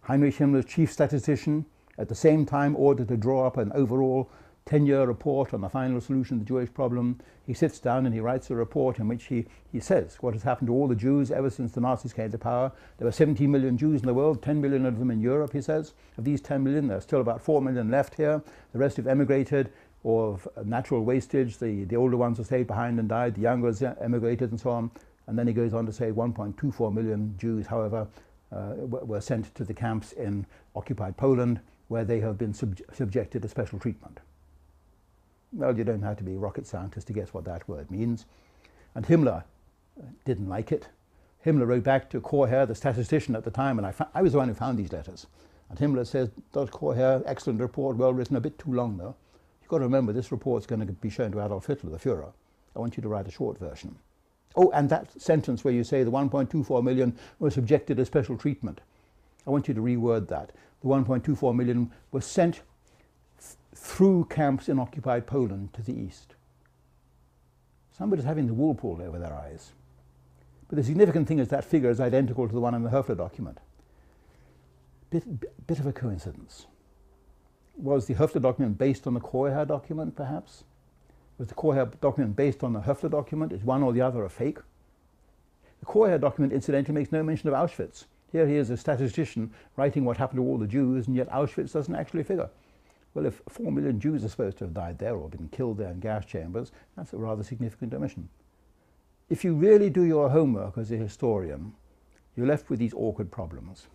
B: Heinrich Himmler's chief statistician, at the same time ordered to draw up an overall 10-year report on the final solution of the Jewish problem. He sits down and he writes a report in which he says what has happened to all the Jews ever since the Nazis came to power. There were 17 million Jews in the world, 10 million of them in Europe, he says. Of these 10 million, there are still about 4 million left here. The rest have emigrated or of natural wastage. The older ones have stayed behind and died. The younger emigrated and so on. And then he goes on to say 1.24 million Jews, however, were sent to the camps in occupied Poland, where they have been subjected to special treatment. Well, you don't have to be a rocket scientist to guess what that word means. And Himmler didn't like it. Himmler wrote back to Korher, the statistician at the time, and I was the one who found these letters. And Himmler says, Dr. Korher, excellent report, well written, a bit too long though. You've got to remember, this report's going to be shown to Adolf Hitler, the Führer. I want you to write a short version. Oh, and that sentence where you say the 1.24 million were subjected to special treatment. I want you to reword that. The 1.24 million were sent through camps in occupied Poland to the east. Somebody's having the wool pulled over their eyes. But the significant thing is that figure is identical to the one in the Höfler document. Bit of a coincidence. Was the Höfler document based on the Korher document, perhaps? Was the Korher document based on the Höfler document? Is one or the other a fake? The Korher document, incidentally, makes no mention of Auschwitz. Here he is, a statistician, writing what happened to all the Jews, and yet Auschwitz doesn't actually figure. Well, if 4 million Jews are supposed to have died there or been killed there in gas chambers, that's a rather significant omission. If you really do your homework as a historian, you're left with these awkward problems.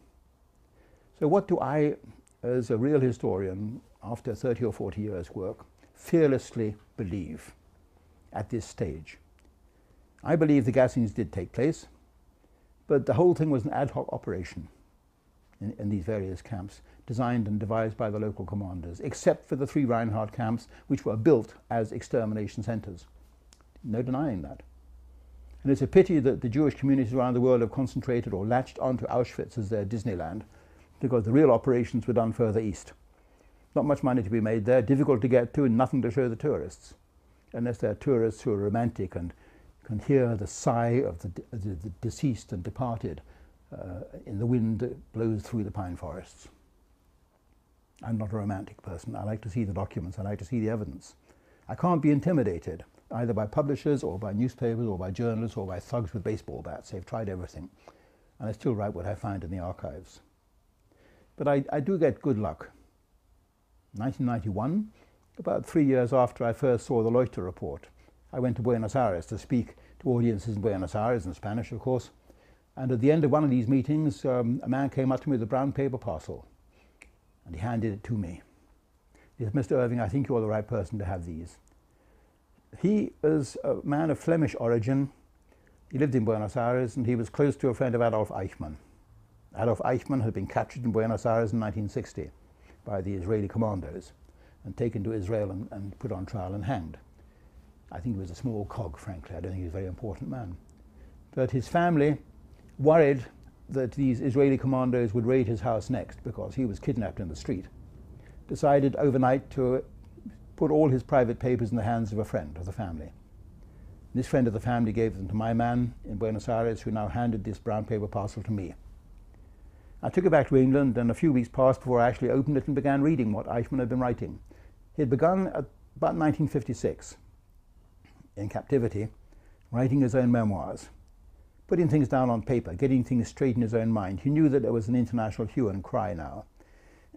B: So what do I, as a real historian, after 30 or 40 years' work, fearlessly believe at this stage? I believe the gassings did take place, but the whole thing was an ad hoc operation in these various camps, designed and devised by the local commanders, except for the 3 Reinhardt camps, which were built as extermination centers. No denying that. And it's a pity that the Jewish communities around the world have concentrated or latched onto Auschwitz as their Disneyland, because the real operations were done further east. Not much money to be made there, difficult to get to, and nothing to show the tourists, unless they're tourists who are romantic and can hear the sigh of the deceased and departed in the wind that blows through the pine forests. I'm not a romantic person. I like to see the documents. I like to see the evidence. I can't be intimidated, either by publishers or by newspapers or by journalists or by thugs with baseball bats. They've tried everything. And I still write what I find in the archives. But I do get good luck. 1991, about 3 years after I first saw the Leuchter report, I went to Buenos Aires to speak to audiences in Buenos Aires, in Spanish of course, and at the end of one of these meetings a man came up to me with a brown paper parcel and he handed it to me. He said, "Mr. Irving, I think you're the right person to have these." He was a man of Flemish origin. He lived in Buenos Aires and he was close to a friend of Adolf Eichmann. Adolf Eichmann had been captured in Buenos Aires in 1960 by the Israeli commandos and taken to Israel and put on trial and hanged. I think he was a small cog, frankly. I don't think he was a very important man. But his family, worried that these Israeli commandos would raid his house next because he was kidnapped in the street, decided overnight to put all his private papers in the hands of a friend of the family. This friend of the family gave them to my man in Buenos Aires, who now handed this brown paper parcel to me. I took it back to England, and a few weeks passed before I actually opened it and began reading what Eichmann had been writing. He had begun at about 1956, in captivity, writing his own memoirs, putting things down on paper, getting things straight in his own mind. He knew that there was an international hue and cry now.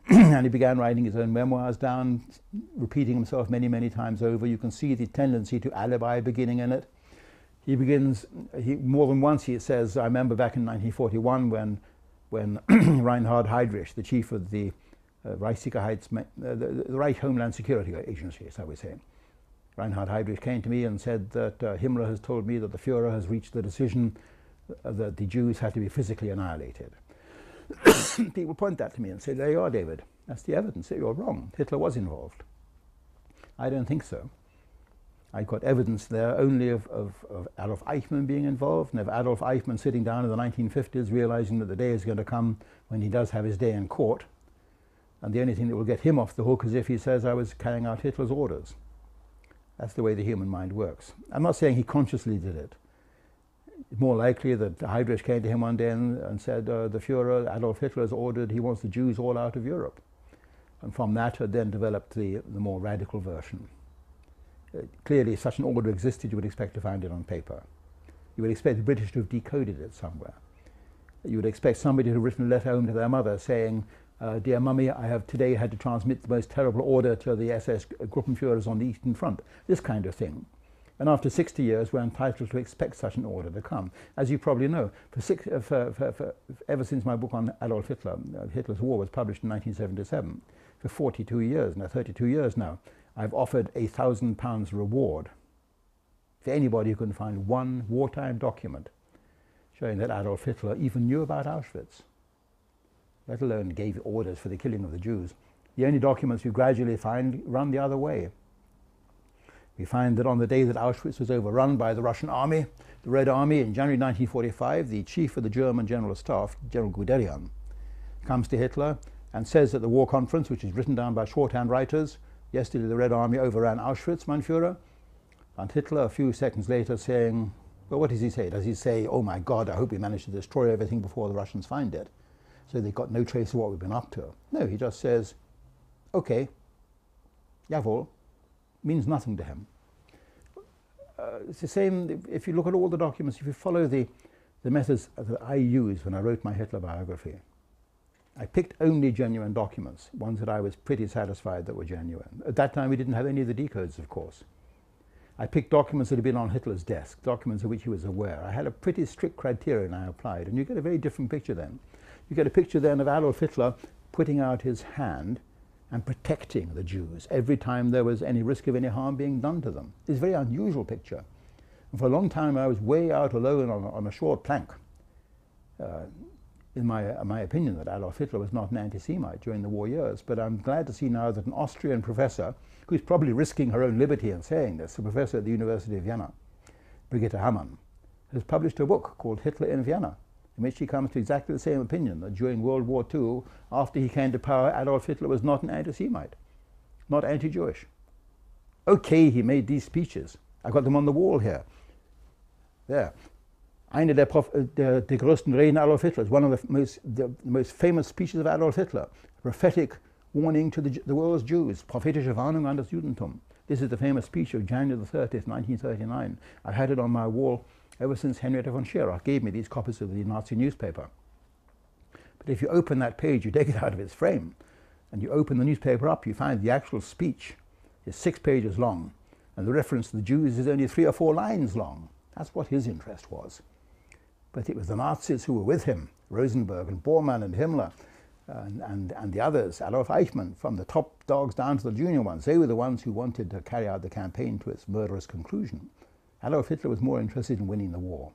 B: And he began writing his own memoirs down, repeating himself many, many times over. You can see the tendency to alibi beginning in it. More than once he says, I remember back in 1941 when Reinhard Heydrich, the chief of the the Reich Homeland Security Agency, as I would say, Reinhard Heydrich came to me and said that Himmler has told me that the Führer has reached the decision that the Jews have to be physically annihilated. People point that to me and say, there you are, David. That's the evidence that you're wrong. Hitler was involved. I don't think so. I got evidence there only of Adolf Eichmann being involved, and of Adolf Eichmann sitting down in the 1950s realizing that the day is going to come when he does have his day in court, and the only thing that will get him off the hook is if he says I was carrying out Hitler's orders. That's the way the human mind works. I'm not saying he consciously did it. It's more likely that Heydrich came to him one day and said, the Führer, Adolf Hitler, has ordered, he wants the Jews all out of Europe. And from that had then developed the more radical version. Clearly, if such an order existed, you would expect to find it on paper. You would expect the British to have decoded it somewhere. You would expect somebody to have written a letter home to their mother saying, dear mummy, I have today had to transmit the most terrible order to the SS Gruppenführers on the Eastern Front. This kind of thing. And after 60 years, we're entitled to expect such an order to come. As you probably know, ever since my book on Adolf Hitler, Hitler's War, was published in 1977, for 42 years, now 32 years now, I've offered a £1,000 reward for anybody who can find one wartime document showing that Adolf Hitler even knew about Auschwitz, let alone gave orders for the killing of the Jews. The only documents you gradually find run the other way. We find that on the day that Auschwitz was overrun by the Russian army, the Red Army, in January 1945, the chief of the German General Staff, General Guderian, comes to Hitler and says at the war conference, which is written down by shorthand writers, yesterday the Red Army overran Auschwitz, mein Führer. And Hitler, a few seconds later, saying, well, what does he say? Does he say, oh my God, I hope we manage to destroy everything before the Russians find it, so they've got no trace of what we've been up to? No, he just says, okay, jawohl, means nothing to him. It's the same if you look at all the documents, if you follow the the methods that I used when I wrote my Hitler biography. I picked only genuine documents, ones that I was pretty satisfied that were genuine. At that time we didn't have any of the decodes, of course. I picked documents that had been on Hitler's desk, documents of which he was aware. I had a pretty strict criterion I applied, and you get a very different picture then. You get a picture then of Adolf Hitler putting out his hand and protecting the Jews every time there was any risk of any harm being done to them. It's a very unusual picture. And for a long time I was way out alone on a short plank. In my opinion, that Adolf Hitler was not an anti-Semite during the war years, but I'm glad to see now that an Austrian professor, who's probably risking her own liberty in saying this, a professor at the University of Vienna, Brigitte Hamann, has published a book called Hitler in Vienna, in which she comes to exactly the same opinion, that during World War II, after he came to power, Adolf Hitler was not an anti-Semite, not anti-Jewish. Okay, he made these speeches. I've got them on the wall here. There. Eine der größten Reden Adolf Hitlers, one of the most famous speeches of Adolf Hitler, a prophetic warning to the world's Jews, prophetische Warnung an das Judentum. This is the famous speech of January the 30th, 1939. I've had it on my wall ever since Henrietta von Schirach gave me these copies of the Nazi newspaper. But if you open that page, you take it out of its frame, and you open the newspaper up, you find the actual speech is 6 pages long, and the reference to the Jews is only 3 or 4 lines long. That's what his interest was. But it was the Nazis who were with him, Rosenberg and Bormann and Himmler and the others, Adolf Eichmann, from the top dogs down to the junior ones. They were the ones who wanted to carry out the campaign to its murderous conclusion. Adolf Hitler was more interested in winning the war.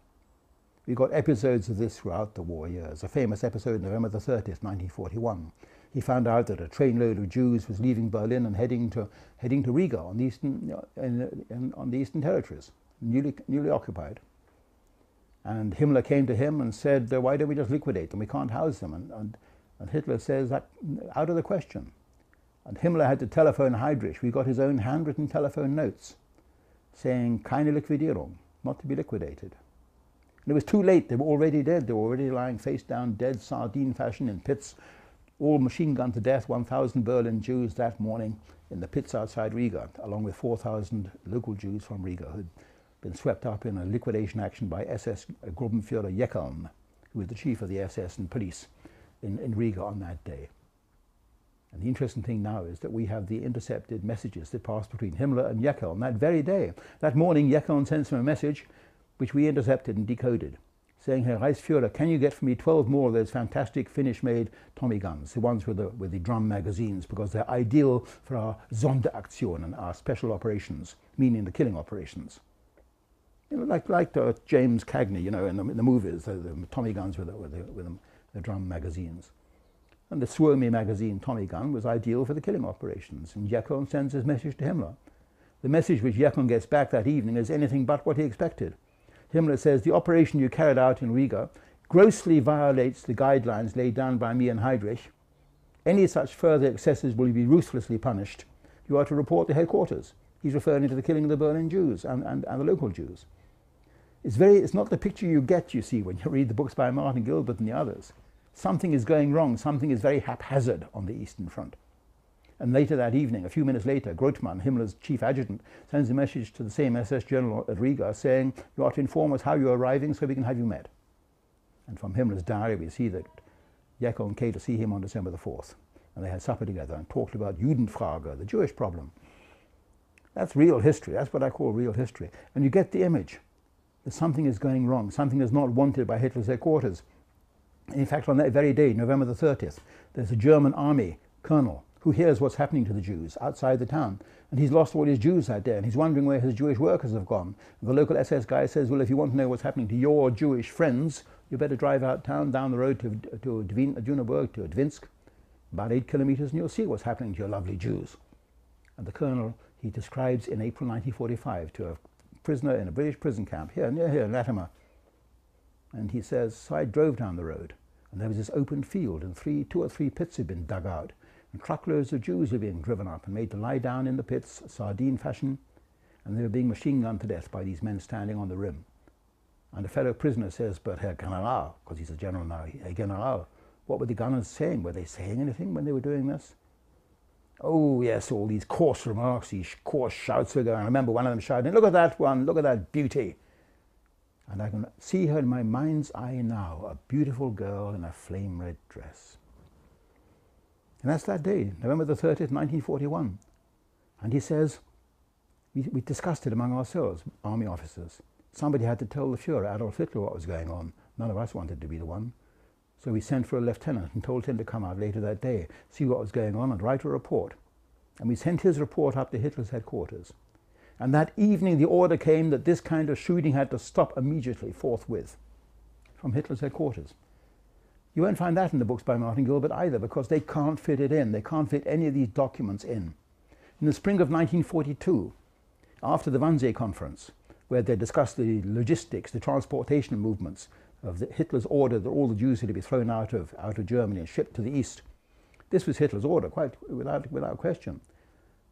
B: We got episodes of this throughout the war years. A famous episode, November the 30th, 1941. He found out that a trainload of Jews was leaving Berlin and heading to Riga on the Eastern Territories, newly occupied. And Himmler came to him and said, why don't we just liquidate them? We can't house them. And Hitler says, that out of the question. And Himmler had to telephone Heydrich. We got his own handwritten telephone notes saying, keine Liquidierung, not to be liquidated. And it was too late. They were already dead. They were already lying face down, dead, sardine fashion in pits, all machine gunned to death, 1,000 Berlin Jews that morning in the pits outside Riga, along with 4,000 local Jews from Riga who had been swept up in a liquidation action by SS Gruppenführer Jeckeln, who was the chief of the SS and police in Riga on that day. And the interesting thing now is that we have the intercepted messages that passed between Himmler and Jeckeln that very day. That morning, Jeckeln sends him a message which we intercepted and decoded, saying, Herr Reichsführer, can you get for me 12 more of those fantastic Finnish-made Tommy guns, the ones with the drum magazines, because they're ideal for our Sonderaktionen, our special operations, meaning the killing operations. You know, like James Cagney, you know, in the movies, the Tommy guns with the drum magazines. And the Suomi magazine Tommy gun was ideal for the killing operations. And Jeckeln sends his message to Himmler. The message which Jeckeln gets back that evening is anything but what he expected. Himmler says, the operation you carried out in Riga grossly violates the guidelines laid down by me and Heydrich. Any such further excesses will be ruthlessly punished. You are to report to headquarters. He's referring to the killing of the Berlin Jews and the local Jews. It's not the picture you get, you see, when you read the books by Martin Gilbert and the others. Something is going wrong, something is very haphazard on the Eastern Front. And later that evening, a few minutes later, Grothmann, Himmler's chief adjutant, sends a message to the same SS general at Riga saying, you are to inform us how you're arriving so we can have you met. And from Himmler's diary we see that Jeckeln came to see him on December the 4th. And they had supper together and talked about Judenfrage, the Jewish problem. That's real history, that's what I call real history. And you get the image that something is going wrong, something is not wanted by Hitler's headquarters. In fact, on that very day, November the 30th, there's a German army colonel who hears what's happening to the Jews outside the town. And he's lost all his Jews that day, and he's wondering where his Jewish workers have gone. And the local SS guy says, well, if you want to know what's happening to your Jewish friends, you better drive out town, down the road to Duneburg, to Dvinsk, about 8 kilometers, and you'll see what's happening to your lovely Jews. And the colonel, he describes in April 1945 to a prisoner in a British prison camp near here in Latimer. And he says, so I drove down the road, and there was this open field, and 2 or 3 pits had been dug out, and truckloads of Jews were being driven up and made to lie down in the pits, sardine fashion, and they were being machine gunned to death by these men standing on the rim. And a fellow prisoner says, but Herr General, because he's a general now, Herr General, what were the gunners saying? Were they saying anything when they were doing this? Oh yes, all these coarse remarks, these coarse shouts were going. I remember one of them shouting, look at that one, look at that beauty. And I can see her in my mind's eye now, a beautiful girl in a flame-red dress. And that's that day, November the 30th, 1941. And he says, we discussed it among ourselves, army officers. Somebody had to tell the Führer, Adolf Hitler, what was going on. None of us wanted to be the one. So we sent for a lieutenant and told him to come out later that day, see what was going on and write a report. And we sent his report up to Hitler's headquarters. And that evening the order came that this kind of shooting had to stop immediately, forthwith, from Hitler's headquarters. You won't find that in the books by Martin Gilbert either, because they can't fit it in. They can't fit any of these documents in. In the spring of 1942, after the Wannsee Conference, where they discussed the logistics, the transportation movements of Hitler's order that all the Jews had to be thrown out of Germany and shipped to the east. This was Hitler's order, quite without question.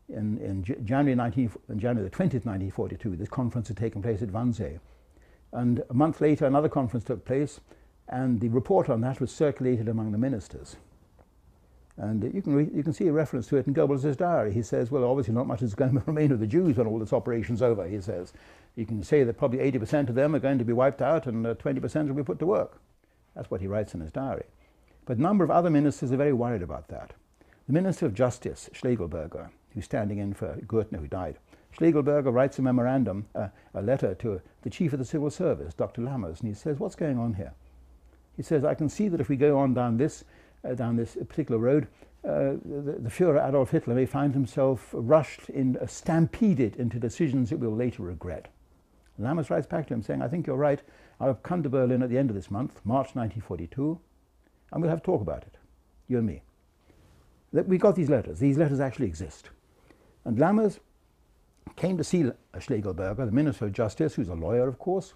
B: In January the 20th, 1942, this conference had taken place at Wannsee. And a month later, another conference took place, and the report on that was circulated among the ministers. And you can see a reference to it in Goebbels' diary. He says, well, obviously not much is going to remain of the Jews when all this operation's over, he says. You can say that probably 80% of them are going to be wiped out and 20% will be put to work. That's what he writes in his diary. But a number of other ministers are very worried about that. The Minister of Justice, Schlegelberger, who's standing in for Gürtner, who died, Schlegelberger writes a memorandum, a letter to the Chief of the Civil Service, Dr. Lammers, and he says, what's going on here? He says, I can see that if we go on down this particular road, the Führer Adolf Hitler may find himself stampeded into decisions that we'll later regret. Lammers writes back to him saying, I think you're right. I'll come to Berlin at the end of this month, March 1942, and we'll have a talk about it, you and me. We got these letters. These letters actually exist. And Lammers came to see Schlegelberger, the Minister of Justice, who's a lawyer, of course.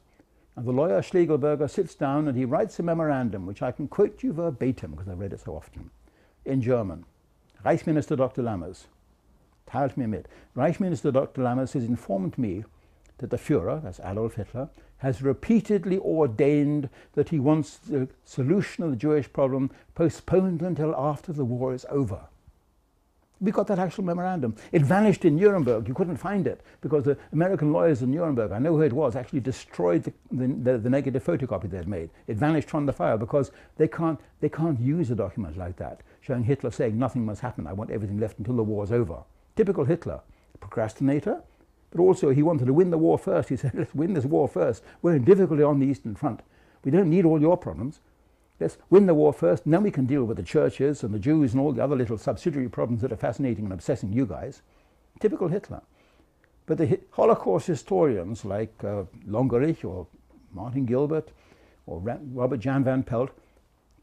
B: And the lawyer, Schlegelberger, sits down and he writes a memorandum, which I can quote you verbatim, because I've read it so often, in German. Reichsminister Dr. Lammers, teilt mir mit. Reichsminister Dr. Lammers has informed me that the Führer, that's Adolf Hitler, has repeatedly ordained that he wants the solution of the Jewish problem postponed until after the war is over. We got that actual memorandum. It vanished in Nuremberg. You couldn't find it because the American lawyers in Nuremberg, I know who it was, actually destroyed the negative photocopy they'd made. It vanished from the file because they can't use a document like that, showing Hitler saying nothing must happen. I want everything left until the war's over. Typical Hitler, procrastinator, but also he wanted to win the war first. He said, let's win this war first. We're in difficulty on the Eastern Front. We don't need all your problems. Let's win the war first, and then we can deal with the churches and the Jews and all the other little subsidiary problems that are fascinating and obsessing you guys. Typical Hitler. But the Holocaust historians like Longerich or Martin Gilbert or Robert Jan van Pelt,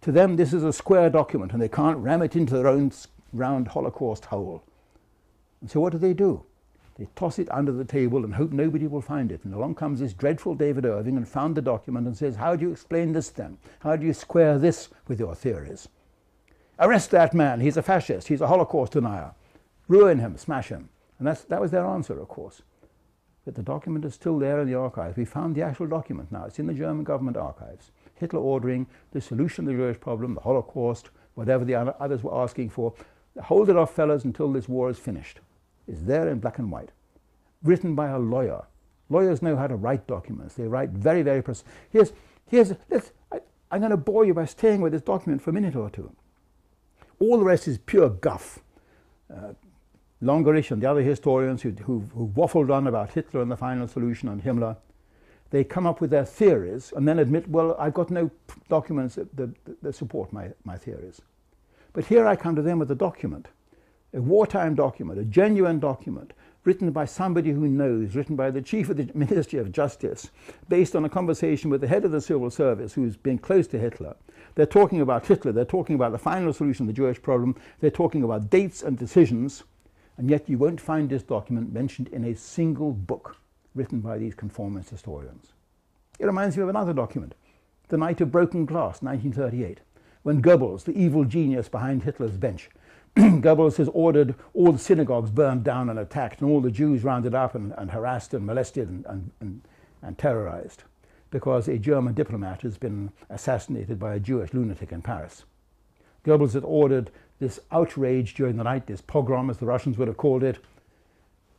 B: to them this is a square document and they can't ram it into their own round Holocaust hole. And so what do? They toss it under the table and hope nobody will find it. And along comes this dreadful David Irving and found the document and says, how do you explain this then? How do you square this with your theories? Arrest that man, he's a fascist, he's a Holocaust denier. Ruin him, smash him. And that was their answer, of course. But the document is still there in the archives. We found the actual document now. It's in the German government archives. Hitler ordering the solution of the Jewish problem, the Holocaust, whatever the others were asking for. Hold it off, fellas, until this war is finished. It's there in black and white, written by a lawyer. Lawyers know how to write documents. They write very, very precise. I'm going to bore you by staying with this document for a minute or two. All the rest is pure guff. Longerich and the other historians who waffled on about Hitler and the final solution and Himmler, they come up with their theories and then admit, well, I've got no documents that support my theories. But here I come to them with a document. A wartime document, a genuine document, written by somebody who knows, written by the Chief of the Ministry of Justice, based on a conversation with the head of the Civil Service, who's been close to Hitler. They're talking about Hitler, they're talking about the final solution of the Jewish problem, they're talking about dates and decisions, and yet you won't find this document mentioned in a single book written by these conformist historians. It reminds me of another document, The Night of Broken Glass, 1938, when Goebbels, the evil genius behind Hitler's bench, Goebbels has ordered all the synagogues burned down and attacked and all the Jews rounded up and harassed and molested and terrorized because a German diplomat has been assassinated by a Jewish lunatic in Paris. Goebbels had ordered this outrage during the night, this pogrom as the Russians would have called it,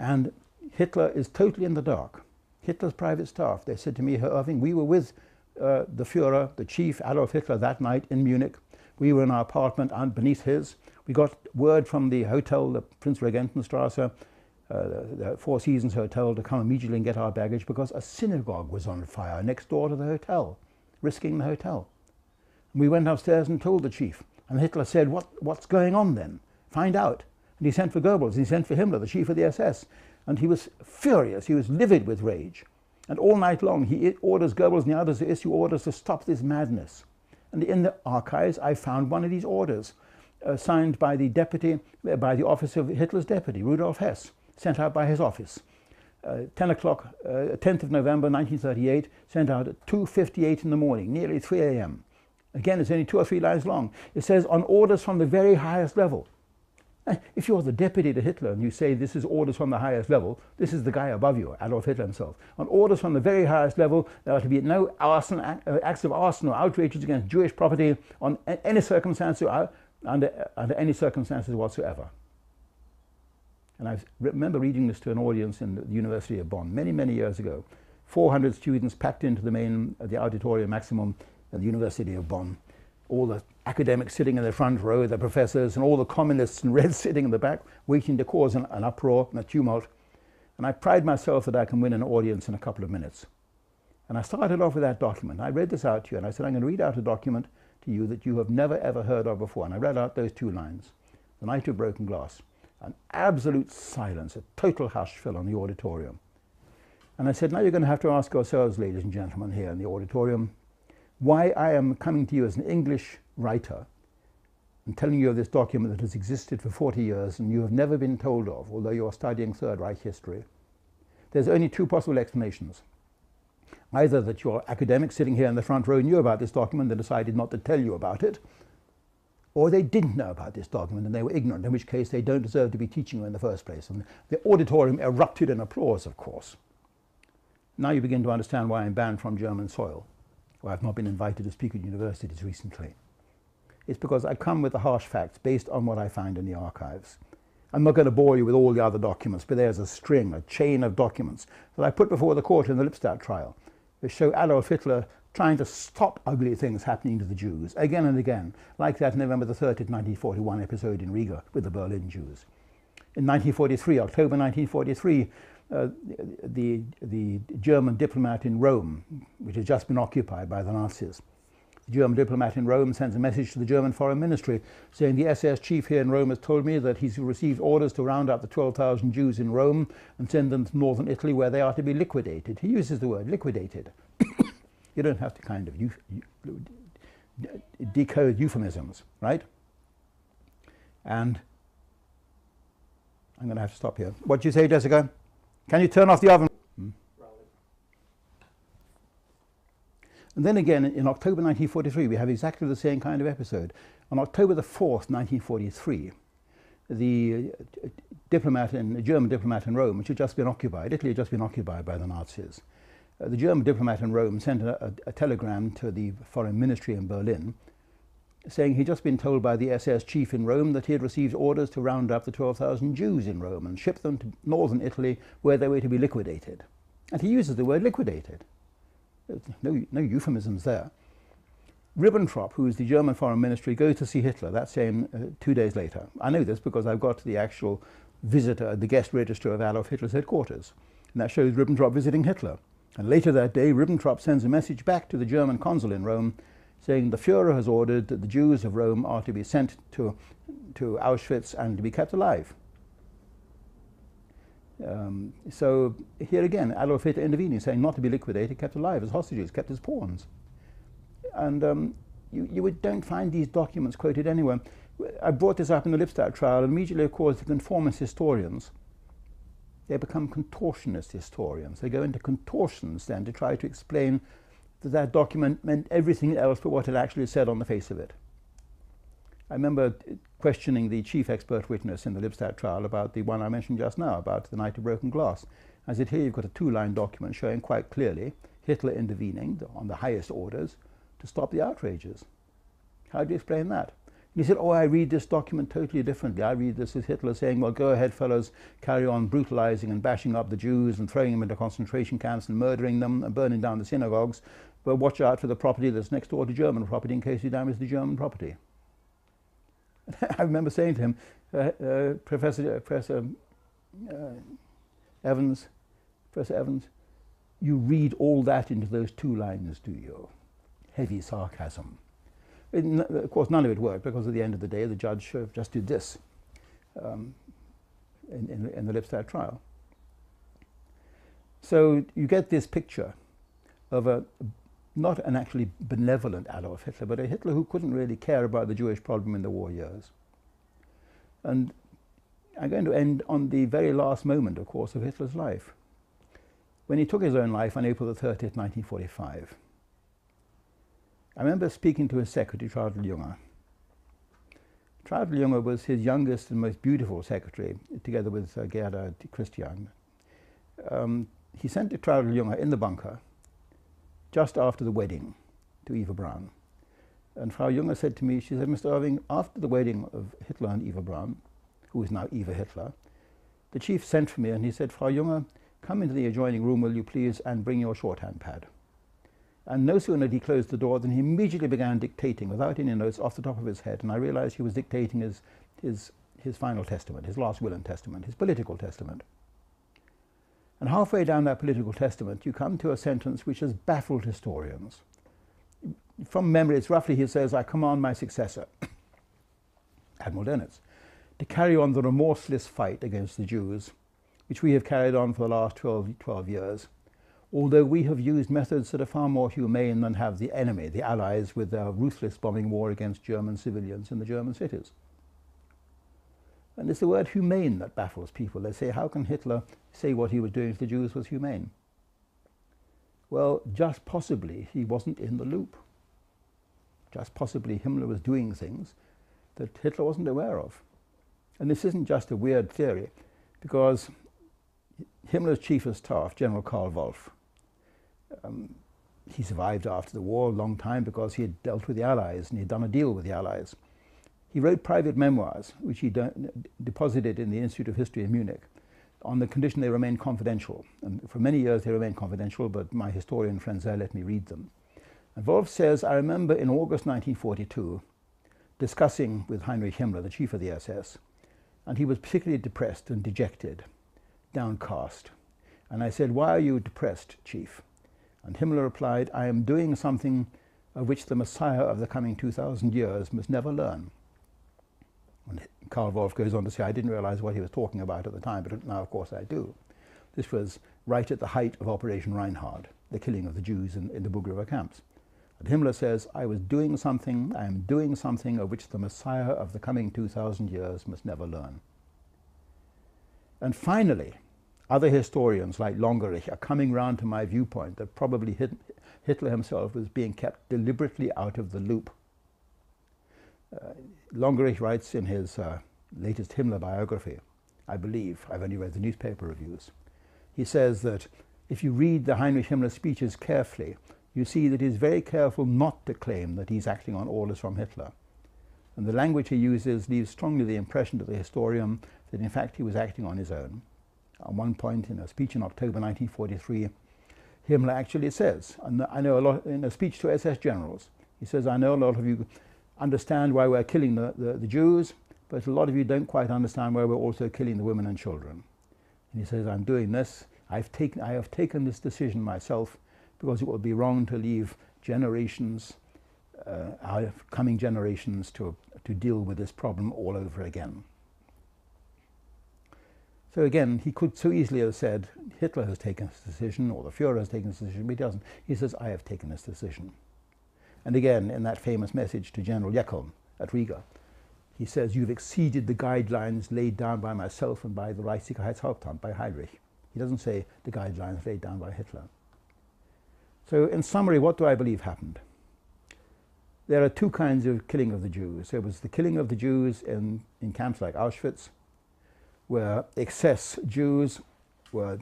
B: and Hitler is totally in the dark. Hitler's private staff. They said to me, Herr Irving, we were with the Führer, the chief, Adolf Hitler, that night in Munich. We were in our apartment beneath his. We got word from the hotel, the Prinzregentenstrasse, the Four Seasons Hotel, to come immediately and get our baggage because a synagogue was on fire next door to the hotel, risking the hotel. And we went upstairs and told the chief. And Hitler said, what's going on then? Find out. And he sent for Goebbels, he sent for Himmler, the chief of the SS. And he was furious, he was livid with rage. And all night long he orders Goebbels and the others to issue orders to stop this madness. And in the archives I found one of these orders, signed by the office of Hitler's deputy, Rudolf Hess, sent out by his office. 10 o'clock, 10th of November 1938, sent out at 2:58 in the morning, nearly 3 a.m. Again, it's only 2 or 3 lines long. It says, on orders from the very highest level. If you're the deputy to Hitler and you say this is orders from the highest level, this is the guy above you, Adolf Hitler himself. On orders from the very highest level, there are to be no arson, acts of arson or outrages against Jewish property on any circumstances, under any circumstances whatsoever. And I remember reading this to an audience in the University of Bonn many, many years ago. 400 students packed into the Auditorium Maximum at the University of Bonn. All the academics sitting in the front row, the professors, and all the communists in red sitting in the back, waiting to cause an uproar and a tumult. And I pride myself that I can win an audience in a couple of minutes. And I started off with that document. I read this out to you, and I said, I'm going to read out a document to you that you have never, ever heard of before. And I read out those 2 lines. The night of broken glass. An absolute silence, a total hush fell on the auditorium. And I said, now you're going to have to ask yourselves, ladies and gentlemen, here in the auditorium, why I am coming to you as an English writer and telling you of this document that has existed for 40 years and you have never been told of, although you're studying Third Reich history. There's only 2 possible explanations. Either that your academics sitting here in the front row knew about this document and decided not to tell you about it, or they didn't know about this document and they were ignorant, in which case they don't deserve to be teaching you in the first place. And the auditorium erupted in applause, of course. Now you begin to understand why I'm banned from German soil, why I've not been invited to speak at universities recently. It's because I come with the harsh facts based on what I find in the archives. I'm not going to bore you with all the other documents, but there's a chain of documents that I put before the court in the Lippstadt trial. They show Adolf Hitler trying to stop ugly things happening to the Jews again and again, like that November the 30th, 1941 episode in Riga with the Berlin Jews. In 1943, October 1943, the German diplomat in Rome, which had just been occupied by the Nazis, the German diplomat in Rome sends a message to the German Foreign Ministry saying the SS chief here in Rome has told me that he's received orders to round up the 12,000 Jews in Rome and send them to northern Italy where they are to be liquidated. He uses the word liquidated. You don't have to kind of decode euphemisms, right? And I'm going to have to stop here. What do you say, Jessica? Can you turn off the oven? And then again, in October 1943, we have exactly the same kind of episode. On October the 4th, 1943, the German diplomat in Rome, which had just been occupied, Italy had just been occupied by the Nazis. The German diplomat in Rome sent a telegram to the Foreign Ministry in Berlin saying he'd just been told by the SS chief in Rome that he had received orders to round up the 12,000 Jews in Rome and ship them to northern Italy where they were to be liquidated. And he uses the word liquidated. There's no euphemisms there. Ribbentrop, who is the German Foreign Ministry, goes to see Hitler that same 2 days later. I know this because I've got the actual visitor, the guest register of Adolf Hitler's headquarters. And that shows Ribbentrop visiting Hitler. And later that day, Ribbentrop sends a message back to the German consul in Rome saying the Führer has ordered that the Jews of Rome are to be sent to Auschwitz and to be kept alive. So here again, Adolf Hitler intervening, saying not to be liquidated, kept alive as hostages, kept as pawns. And you don't find these documents quoted anywhere. I brought this up in the Lippstadt trial, and immediately, of course, the conformist historians, they become contortionist historians. They go into contortions then to try to explain that that document meant everything else but what it actually said on the face of it. I remember questioning the chief expert witness in the Lippstadt trial about the one I mentioned just now, about the night of broken glass. I said, here you've got a 2-line document showing quite clearly Hitler intervening on the highest orders to stop the outrages. How do you explain that? He said, oh, I read this document totally differently. I read this as Hitler saying, well, go ahead, fellows, carry on brutalizing and bashing up the Jews and throwing them into concentration camps and murdering them and burning down the synagogues, but watch out for the property that's next door to German property in case you damage the German property. I remember saying to him, Professor Evans, you read all that into those 2 lines, do you? Heavy sarcasm. Of course, none of it worked, because at the end of the day, the judge just did this in the Lipstadt trial. So you get this picture of not an actually benevolent Adolf Hitler, but a Hitler who couldn't really care about the Jewish problem in the war years. And I'm going to end on the very last moment, of course, of Hitler's life, when he took his own life on April the 30th, 1945. I remember speaking to his secretary, Traudl Junge. Traudl Junge was his youngest and most beautiful secretary, together with Gerda Christian. He sent to Traudl Junge in the bunker just after the wedding to Eva Braun. And Frau Junge said to me, she said, Mr. Irving, after the wedding of Hitler and Eva Braun, who is now Eva Hitler, the chief sent for me and he said, Frau Junge, come into the adjoining room, will you please, and bring your shorthand pad. And no sooner did he close the door than he immediately began dictating without any notes off the top of his head. And I realized he was dictating his final testament, his last will and testament, his political testament. And halfway down that political testament, you come to a sentence which has baffled historians. From memory, it's roughly, he says, I command my successor, Admiral Dönitz, to carry on the remorseless fight against the Jews, which we have carried on for the last 12 years. Although we have used methods that are far more humane than have the enemy, the Allies, with their ruthless bombing war against German civilians in the German cities. And it's the word humane that baffles people. They say, how can Hitler say what he was doing to the Jews was humane? Well, just possibly he wasn't in the loop. Just possibly Himmler was doing things that Hitler wasn't aware of. And this isn't just a weird theory, because Himmler's chief of staff, General Karl Wolff, he survived after the war a long time because he had dealt with the Allies and he had done a deal with the Allies. He wrote private memoirs, which he deposited in the Institute of History in Munich, on the condition they remained confidential. And for many years they remained confidential, but my historian friends there let me read them. And Wolff says, I remember in August 1942 discussing with Heinrich Himmler, the chief of the SS, and he was particularly depressed and dejected, downcast. And I said, why are you depressed, chief? And Himmler replied, I am doing something of which the Messiah of the coming 2,000 years must never learn. And Karl Wolff goes on to say, I didn't realize what he was talking about at the time, but now of course I do. This was right at the height of Operation Reinhard, the killing of the Jews in the Bug River camps. And Himmler says, I am doing something of which the Messiah of the coming 2,000 years must never learn. And finally, other historians like Longerich are coming round to my viewpoint that probably Hitler himself was being kept deliberately out of the loop. Longerich writes in his latest Himmler biography, I believe, I've only read the newspaper reviews, he says that if you read the Heinrich Himmler speeches carefully, you see that he's very careful not to claim that he's acting on orders from Hitler. And the language he uses leaves strongly the impression to the historian that in fact he was acting on his own. At one point in a speech in October 1943, Himmler actually says, and I know a lot, in a speech to SS generals, he says, I know a lot of you understand why we're killing the Jews, but a lot of you don't quite understand why we're also killing the women and children. And he says, I'm doing this, I have taken this decision myself because it would be wrong to leave generations, our coming generations, to deal with this problem all over again. So again, he could so easily have said, Hitler has taken this decision, or the Führer has taken this decision, but he doesn't. He says, I have taken this decision. And again, in that famous message to General Jeckeln at Riga, he says, you've exceeded the guidelines laid down by myself and by the Reichssicherheitshauptamt, by Heinrich. He doesn't say the guidelines laid down by Hitler. So in summary, what do I believe happened? There are two kinds of killing of the Jews. There was the killing of the Jews in camps like Auschwitz, where excess Jews were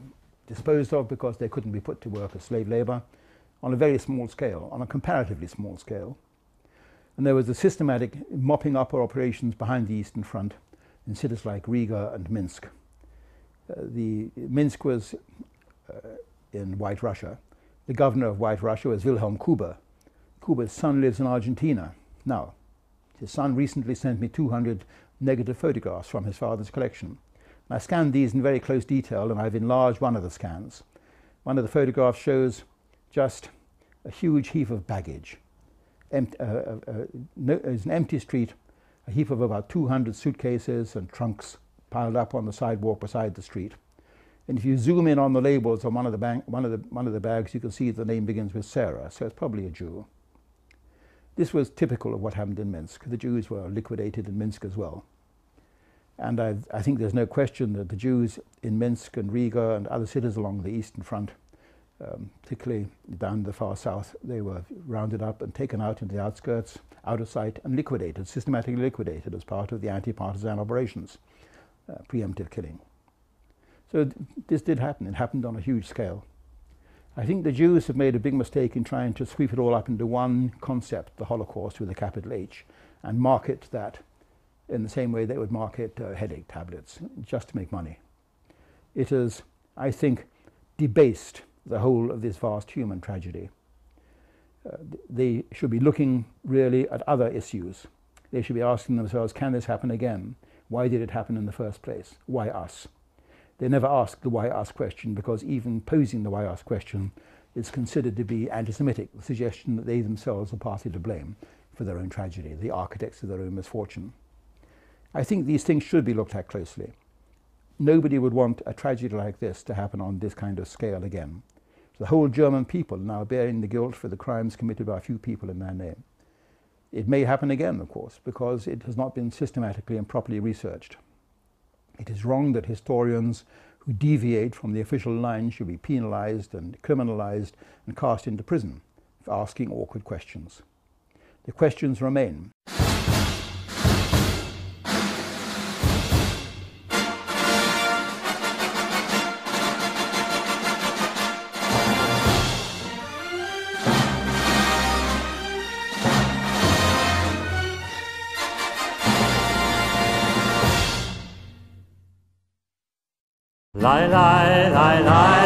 B: disposed of because they couldn't be put to work as slave labor on a very small scale, on a comparatively small scale. And there was a systematic mopping up of operations behind the Eastern Front in cities like Riga and Minsk. Minsk was in White Russia. The governor of White Russia was Wilhelm Kuba. Kuba's son lives in Argentina now. His son recently sent me 200 negative photographs from his father's collection. And I scanned these in very close detail, and I've enlarged one of the scans. One of the photographs shows just a huge heap of baggage. There's an empty street, a heap of about 200 suitcases and trunks piled up on the sidewalk beside the street. And if you zoom in on the labels on one of the bags, you can see the name begins with Sarah, so it's probably a Jew. This was typical of what happened in Minsk. The Jews were liquidated in Minsk as well. And I think there's no question that the Jews in Minsk and Riga and other cities along the Eastern Front, particularly down the far south, they were rounded up and taken out into the outskirts, out of sight, and liquidated, systematically liquidated as part of the anti-partisan operations, preemptive killing. So this did happen. It happened on a huge scale. I think the Jews have made a big mistake in trying to sweep it all up into one concept, the Holocaust with a capital H, and market that in the same way they would market headache tablets, just to make money. It has, I think, debased the whole of this vast human tragedy. They should be looking really at other issues. They should be asking themselves, can this happen again? Why did it happen in the first place? Why us? They never ask the why us question, because even posing the why us question is considered to be anti-Semitic, the suggestion that they themselves are partly to blame for their own tragedy, the architects of their own misfortune. I think these things should be looked at closely. Nobody would want a tragedy like this to happen on this kind of scale again. The whole German people are now bearing the guilt for the crimes committed by a few people in their name. It may happen again, of course, because it has not been systematically and properly researched. It is wrong that historians who deviate from the official line should be penalized and criminalized and cast into prison for asking awkward questions. The questions remain.
A: Lie, lie, lie, lie.